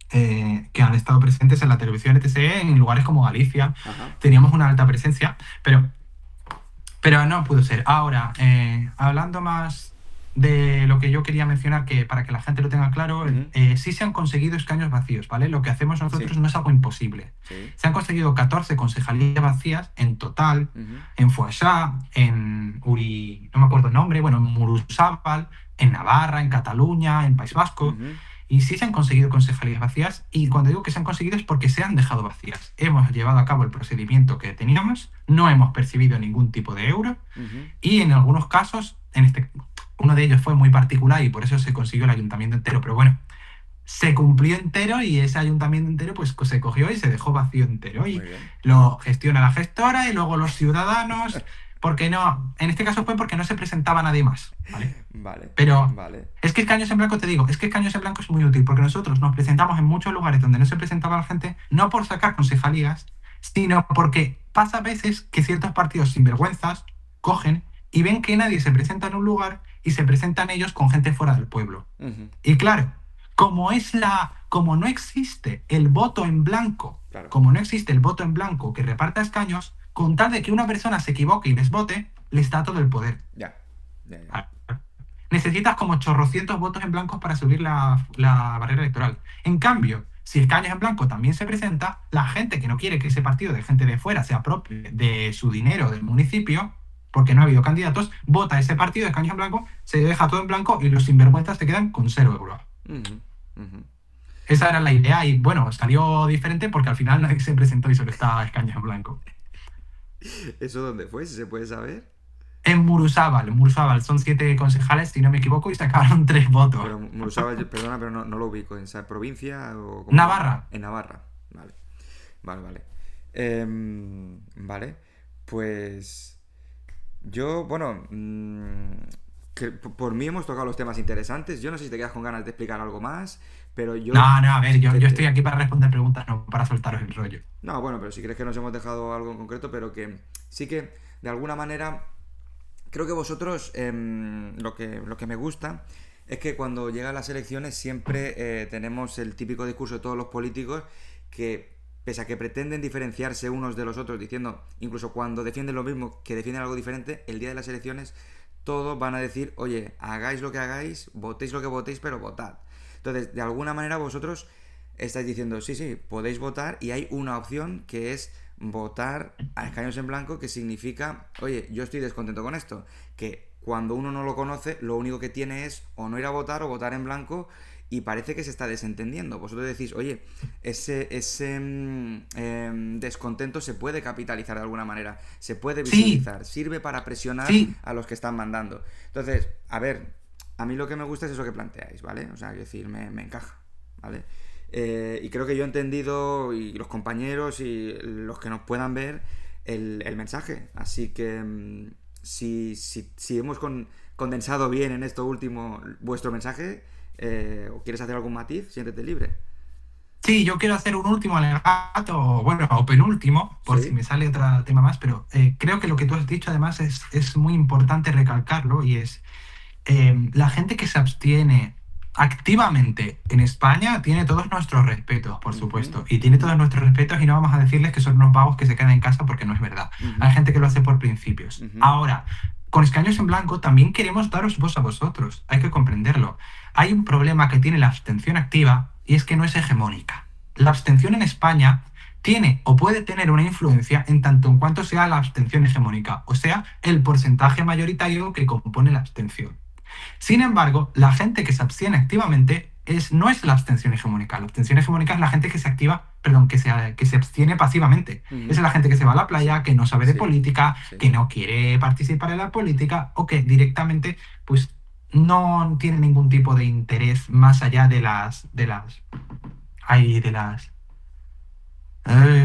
que han estado presentes en la televisión, etc., en lugares como Galicia. Ajá. Teníamos una alta presencia, pero no pudo ser. Ahora, hablando más de lo que yo quería mencionar, que para que la gente lo tenga claro, Ujú. sí se han conseguido escaños vacíos, ¿vale? Lo que hacemos nosotros Sí. no es algo imposible. Sí. Se han conseguido 14 concejalías vacías en total, Ujú. en Foixá, en Uri, no me acuerdo el nombre, bueno, en Muruzábal, en Navarra, en Cataluña, en País Vasco. Ujú. Y sí se han conseguido concejalías vacías, y cuando digo que se han conseguido es porque se han dejado vacías. Hemos llevado a cabo el procedimiento que teníamos, no hemos percibido ningún tipo de euro, Ujú. y en algunos casos, uno de ellos fue muy particular y por eso se consiguió el ayuntamiento entero, pero bueno, se cumplió entero y ese ayuntamiento entero pues se cogió y se dejó vacío entero. Muy Y bien. lo gestiona la gestora y luego los ciudadanos, porque no, en este caso fue porque no se presentaba nadie más, ¿vale? Vale. Pero Vale. es que Escaños en Blanco, te digo, es que Escaños en Blanco es muy útil porque nosotros nos presentamos en muchos lugares donde no se presentaba la gente, no por sacar concejalías, sino porque pasa a veces que ciertos partidos sinvergüenzas cogen y ven que nadie se presenta en un lugar y se presentan ellos con gente fuera del pueblo. Ujú. Y claro, como no existe el voto en blanco, Claro. como no existe el voto en blanco que reparta escaños, con tal de que una persona se equivoque y les vote, les da todo el poder. Ya. Ya, ya. Necesitas como chorrocientos votos en blancos para subir la barrera electoral. En cambio, si Escaños en Blanco también se presenta, la gente que no quiere que ese partido de gente de fuera se apropie de su dinero del municipio, porque no ha habido candidatos, vota ese partido de Escaños en Blanco, se deja todo en blanco y los sinvergüenzas se quedan con 0 euros. Ujú. Ujú. Esa era la idea y bueno, salió diferente porque al final nadie se presentó y solo estaba Escaños en Blanco. ¿Eso dónde fue? Si se puede saber. En Muruzábal son 7 concejales, si no me equivoco, y sacaron 3 votos. Pero Muruzábal, perdona, pero no lo ubico. ¿En esa provincia o cómo? Navarra. En Navarra. Vale. Vale, vale. Vale. Pues yo, bueno, que por mí hemos tocado los temas interesantes. Yo no sé si te quedas con ganas de explicar algo más, pero yo... No, a ver, yo que te- estoy aquí para responder preguntas, no para soltaros el rollo. No, bueno, pero si crees que nos hemos dejado algo en concreto, pero que sí que de alguna manera creo que vosotros lo que me gusta es que cuando llegan las elecciones siempre tenemos el típico discurso de todos los políticos que pese a que pretenden diferenciarse unos de los otros diciendo, incluso cuando defienden lo mismo, que defienden algo diferente, el día de las elecciones todos van a decir, oye, hagáis lo que hagáis, votéis lo que votéis, pero votad. Entonces, de alguna manera vosotros estáis diciendo, sí, sí, podéis votar y hay una opción que es votar a escaños en blanco, que significa, oye, yo estoy descontento con esto, que cuando uno no lo conoce, lo único que tiene es o no ir a votar o votar en blanco y parece que se está desentendiendo. Vosotros decís, oye, ese descontento se puede capitalizar de alguna manera, se puede visualizar, sirve para presionar a los que están mandando. Entonces, a ver, a mí lo que me gusta es eso que planteáis, ¿vale? O sea, quiero decir, me encaja, ¿vale? Y creo que yo he entendido, y los compañeros y los que nos puedan ver, el mensaje. Así que si hemos condensado bien en esto último vuestro mensaje, o quieres hacer algún matiz, siéntete libre. Sí, yo quiero hacer un último alegato, bueno, o penúltimo, por Sí. si me sale otro tema más, pero creo que lo que tú has dicho además es muy importante recalcarlo y es la gente que se abstiene activamente en España tiene todos nuestros respetos, por supuesto, y tiene todos nuestros respetos y no vamos a decirles que son unos vagos que se quedan en casa porque no es verdad. Hay gente que lo hace por principios. Ahora, con escaños en blanco también queremos daros voz a vosotros, hay que comprenderlo. Hay un problema que tiene la abstención activa y es que no es hegemónica. La abstención en España tiene o puede tener una influencia en tanto en cuanto sea la abstención hegemónica, o sea, el porcentaje mayoritario que compone la abstención. Sin embargo, la gente que se abstiene activamente no es la abstención hegemónica. La abstención hegemónica es la gente que se activa, perdón, que se abstiene pasivamente. Es la gente que se va a la playa, que no sabe de política, que no quiere participar en la política o que directamente pues no tiene ningún tipo de interés más allá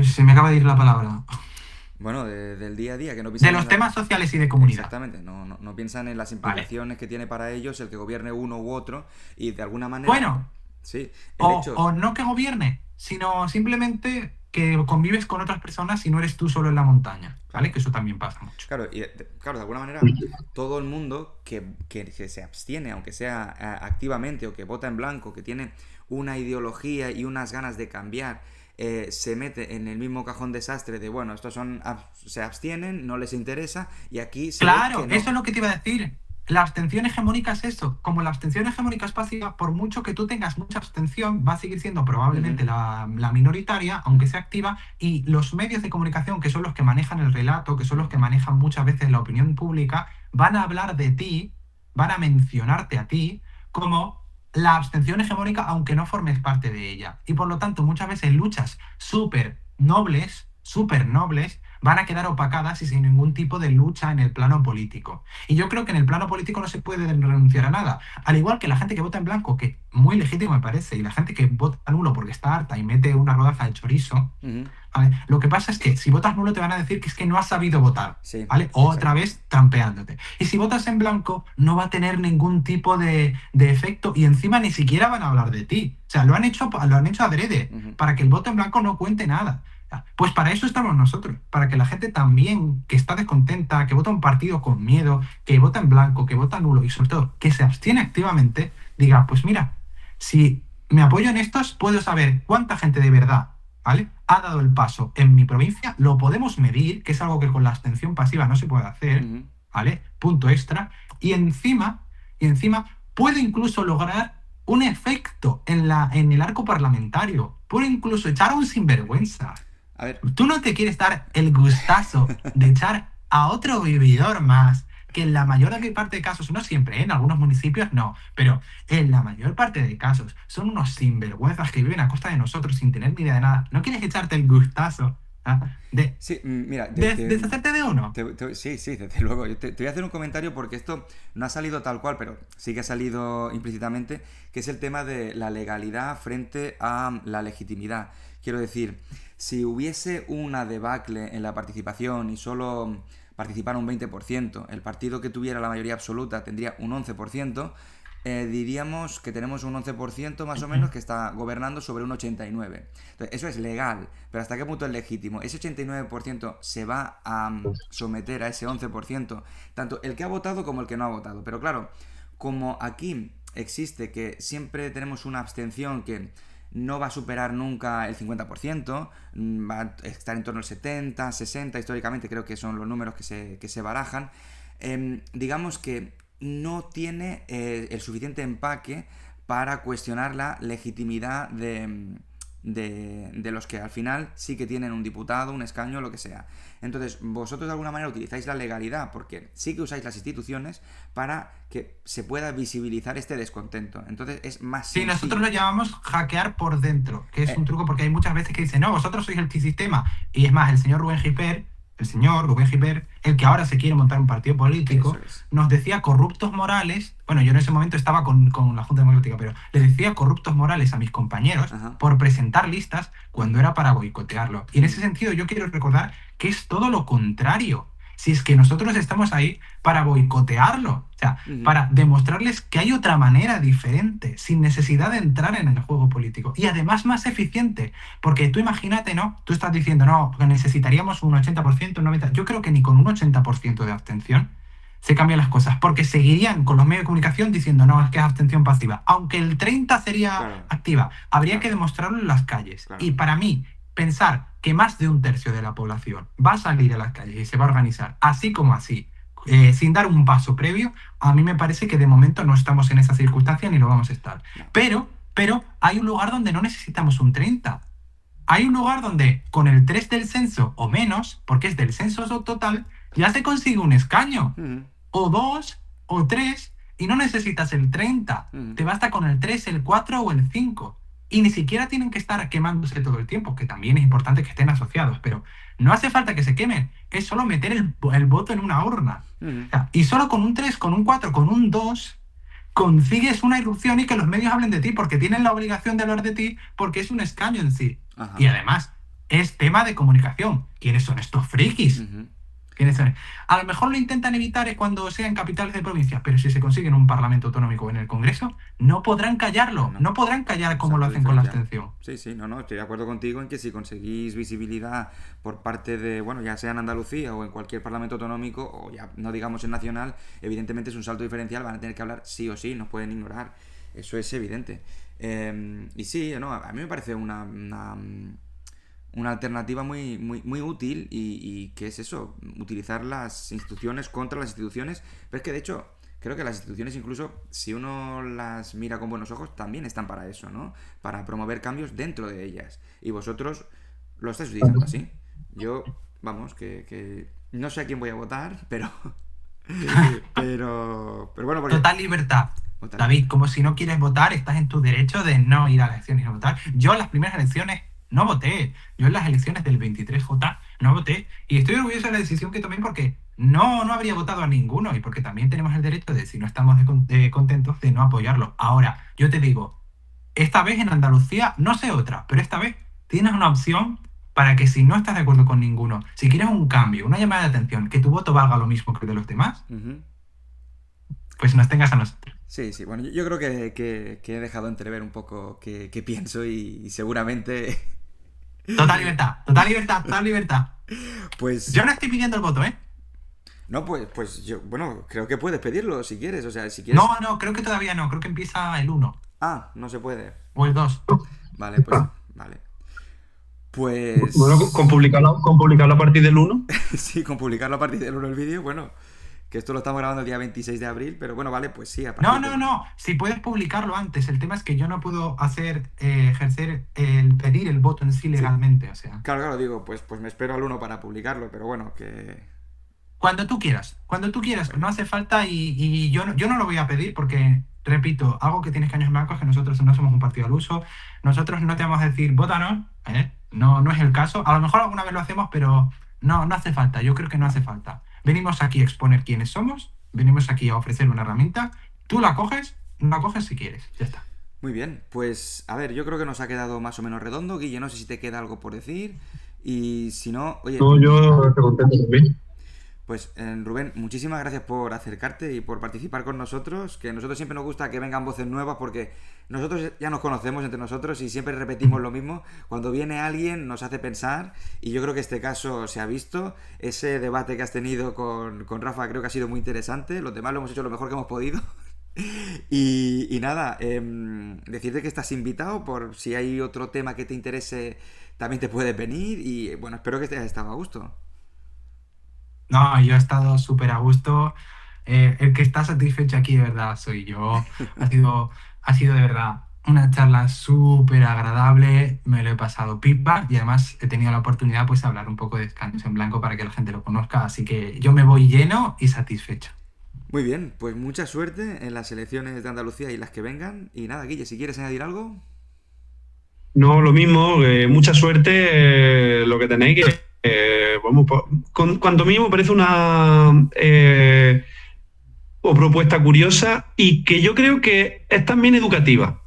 se me acaba de ir la palabra. Bueno, del día a día, que no piensan De los temas sociales y de comunidad. Exactamente, no piensan en las implicaciones que tiene para ellos el que gobierne uno u otro y de alguna manera... Bueno, sí, o no que gobierne, sino simplemente que convives con otras personas y no eres tú solo en la montaña, ¿vale? Que eso también pasa mucho. Claro, de alguna manera, todo el mundo que se abstiene, aunque sea activamente, o que vota en blanco, que tiene una ideología y unas ganas de cambiar, se mete en el mismo cajón desastre de, bueno, estos se abstienen, no les interesa, y aquí claro, eso es lo que te iba a decir. la abstención hegemónica es eso. Como la abstención hegemónica es pasiva, por mucho que tú tengas mucha abstención, va a seguir siendo probablemente la minoritaria, aunque sea activa, y los medios de comunicación, que son los que manejan el relato, que son los que manejan muchas veces la opinión pública, van a hablar de ti, van a mencionarte a ti como la abstención hegemónica, aunque no formes parte de ella. Y por lo tanto, muchas veces luchas súper nobles, van a quedar opacadas y sin ningún tipo de lucha en el plano político. Y yo creo que en el plano político no se puede renunciar a nada. Al igual que la gente que vota en blanco, que muy legítimo me parece, y la gente que vota nulo porque está harta y mete una rodaza de chorizo, ¿vale? Lo que pasa es que si votas nulo te van a decir que es que no has sabido votar, Sí, ¿vale? Otra vez trampeándote. Y si votas en blanco no va a tener ningún tipo de efecto y encima ni siquiera van a hablar de ti. O sea, lo han hecho adrede, para que el voto en blanco no cuente nada. Pues para eso estamos nosotros, para que la gente también que está descontenta, que vota un partido con miedo, que vota en blanco, que vota nulo y sobre todo que se abstiene activamente, diga, pues mira, si me apoyo en estos, puedo saber cuánta gente de verdad, ¿vale?, ha dado el paso en mi provincia, lo podemos medir, que es algo que con la abstención pasiva no se puede hacer, ¿vale? Punto extra. Y encima puedo incluso lograr un efecto en el arco parlamentario. Puedo incluso echar a un sinvergüenza. A ver, Tú no te quieres dar el gustazo de echar a otro vividor más, que en la mayor parte de casos, no siempre, en algunos municipios no, pero en la mayor parte de casos son unos sinvergüenzas que viven a costa de nosotros sin tener ni idea de nada. ¿No quieres echarte el gustazo de sí, mira, deshacerte de uno? Sí, desde luego. Yo te voy a hacer un comentario porque esto no ha salido tal cual, pero sí que ha salido implícitamente, que es el tema de la legalidad frente a la legitimidad. Quiero decir, si hubiese una debacle en la participación y solo participara un 20%, el partido que tuviera la mayoría absoluta tendría un 11%, diríamos que tenemos un 11% más o menos que está gobernando sobre un 89%. Entonces, eso es legal, pero ¿hasta qué punto es legítimo? Ese 89% se va a someter a ese 11%, tanto el que ha votado como el que no ha votado. Pero claro, como aquí existe que siempre tenemos una abstención que no va a superar nunca el 50%, va a estar en torno al 70, 60, históricamente creo que son los números que se barajan, digamos que no tiene el suficiente empaque para cuestionar la legitimidad de los que al final sí que tienen un diputado, un escaño, lo que sea. Entonces, vosotros de alguna manera utilizáis la legalidad porque sí que usáis las instituciones para que se pueda visibilizar este descontento. Entonces, es más Sí, sencillo. nosotros lo llamamos hackear por dentro, que es un truco porque hay muchas veces que dicen, no, vosotros sois el sistema. Y es más, el señor Rubén Giper, el que ahora se quiere montar un partido político, Eso es. nos decía corruptos morales. Bueno, yo en ese momento estaba con la Junta Democrática, pero le decía corruptos morales a mis compañeros por presentar listas cuando era para boicotearlo. Y en ese sentido yo quiero recordar que es todo lo contrario. Si es que nosotros estamos ahí para boicotearlo, o sea, para demostrarles que hay otra manera diferente, sin necesidad de entrar en el juego político. Y además más eficiente, porque tú imagínate, ¿no? Tú estás diciendo, no, que necesitaríamos un 80%, un 90%. Yo creo que ni con un 80% de abstención se cambian las cosas, porque seguirían con los medios de comunicación diciendo, no, es que es abstención pasiva. Aunque el 30 sería activa, habría que demostrarlo en las calles. Y para mí, pensar que más de un tercio de la población va a salir a las calles y se va a organizar así como así, sin dar un paso previo, a mí me parece que de momento no estamos en esa circunstancia ni lo vamos a estar. Pero hay un lugar donde no necesitamos un 30. Hay un lugar donde con el 3 del censo o menos, porque es del censo total, ya se consigue un escaño. O 2 o 3 y no necesitas el 30. Te basta con el 3, el 4 o el 5. Y ni siquiera tienen que estar quemándose todo el tiempo, que también es importante que estén asociados, pero no hace falta que se quemen, es solo meter el voto en una urna. O sea, y solo con un 3, con un 4, con un 2, consigues una irrupción y que los medios hablen de ti, porque tienen la obligación de hablar de ti, porque es un escaño en sí. Y además, es tema de comunicación. ¿Quiénes son estos frikis? A lo mejor lo intentan evitar cuando sea en capitales de provincias, pero si se consigue en un parlamento autonómico o en el Congreso, no podrán callarlo, no podrán callar como lo hacen con la abstención. Sí, estoy de acuerdo contigo en que si conseguís visibilidad por parte de, bueno, ya sea en Andalucía o en cualquier parlamento autonómico, o ya no digamos en nacional, evidentemente es un salto diferencial, van a tener que hablar sí o sí, no pueden ignorar, eso es evidente. Y sí, no, a mí me parece una alternativa muy, muy, muy útil y que es eso, utilizar las instituciones contra las instituciones, pero es que de hecho creo que las instituciones, incluso si uno las mira con buenos ojos, también están para eso, ¿no? Para promover cambios dentro de ellas. Y vosotros lo estáis utilizando así. Yo, vamos, que no sé a quién voy a votar, pero bueno, porque... Total libertad. Votar. David, como si no quieres votar, estás en tu derecho de no ir a elecciones y no votar. Yo en las primeras elecciones no voté. Yo en las elecciones del 23J no voté. Y estoy orgulloso de la decisión que tomé porque no habría votado a ninguno y porque también tenemos el derecho de, si no estamos contentos, de no apoyarlo. Ahora, yo te digo, esta vez en Andalucía, no sé otra, pero esta vez tienes una opción para que si no estás de acuerdo con ninguno, si quieres un cambio, una llamada de atención, que tu voto valga lo mismo que el de los demás, pues nos tengas a nosotros. Sí, bueno, yo creo que he dejado entrever un poco qué pienso y seguramente... Total libertad, total libertad, total libertad. Pues... Yo no estoy pidiendo el voto, ¿eh? No, pues yo, bueno, creo que puedes pedirlo si quieres, o sea, si quieres... No, creo que todavía no, creo que empieza el 1. Ah, no se puede. O el 2. Vale, pues... Vale. Pues... Bueno, con publicarlo a partir del 1. Sí, con publicarlo a partir del 1 el vídeo, bueno... Que esto lo estamos grabando el día 26 de abril, pero bueno, vale, pues sí. A partir No. Si puedes publicarlo antes. El tema es que yo no puedo ejercer pedir el voto en sí legalmente. O sea. Claro, digo, pues me espero al 1 para publicarlo, pero bueno, que... Cuando tú quieras, no hace falta y yo no lo voy a pedir porque, repito, algo que tienes Caños en Blanco es que nosotros no somos un partido al uso. Nosotros no te vamos a decir, vótanos, ¿eh? No es el caso. A lo mejor alguna vez lo hacemos, pero no hace falta. Yo creo que no hace falta. Venimos aquí a exponer quiénes somos, venimos aquí a ofrecer una herramienta, tú la coges si quieres, ya está. Muy bien, pues a ver, yo creo que nos ha quedado más o menos redondo. Guille, no sé si te queda algo por decir, y si no, oye... No, yo estoy contento también. Pues Rubén, muchísimas gracias por acercarte y por participar con nosotros, que a nosotros siempre nos gusta que vengan voces nuevas porque nosotros ya nos conocemos entre nosotros y siempre repetimos lo mismo. Cuando viene alguien nos hace pensar y yo creo que este caso se ha visto. Ese debate que has tenido con Rafa creo que ha sido muy interesante, los demás lo hemos hecho lo mejor que hemos podido. Y nada, decirte que estás invitado por si hay otro tema que te interese, también te puedes venir y bueno, espero que te hayas estado a gusto. No, yo he estado súper a gusto. El que está satisfecho aquí de verdad soy yo. Ha sido de verdad una charla súper agradable. Me lo he pasado pipa y además he tenido la oportunidad pues de hablar un poco de Caños en Blanco para que la gente lo conozca. Así que yo me voy lleno y satisfecho. Muy bien, pues mucha suerte en las elecciones de Andalucía y las que vengan. Y nada, Guille, si quieres añadir algo. No, lo mismo, mucha suerte, lo que tenéis que... vamos, cuanto mínimo parece una o propuesta curiosa y que yo creo que es también educativa,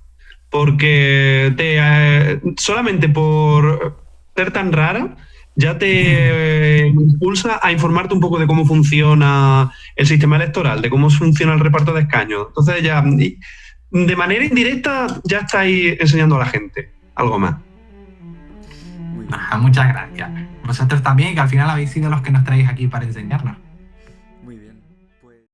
porque solamente por ser tan rara ya te impulsa a informarte un poco de cómo funciona el sistema electoral, de cómo funciona el reparto de escaños. Entonces ya, de manera indirecta, ya estáis enseñando a la gente algo más. Muchas gracias. Vosotros también, que al final habéis sido los que nos traéis aquí para enseñarnos.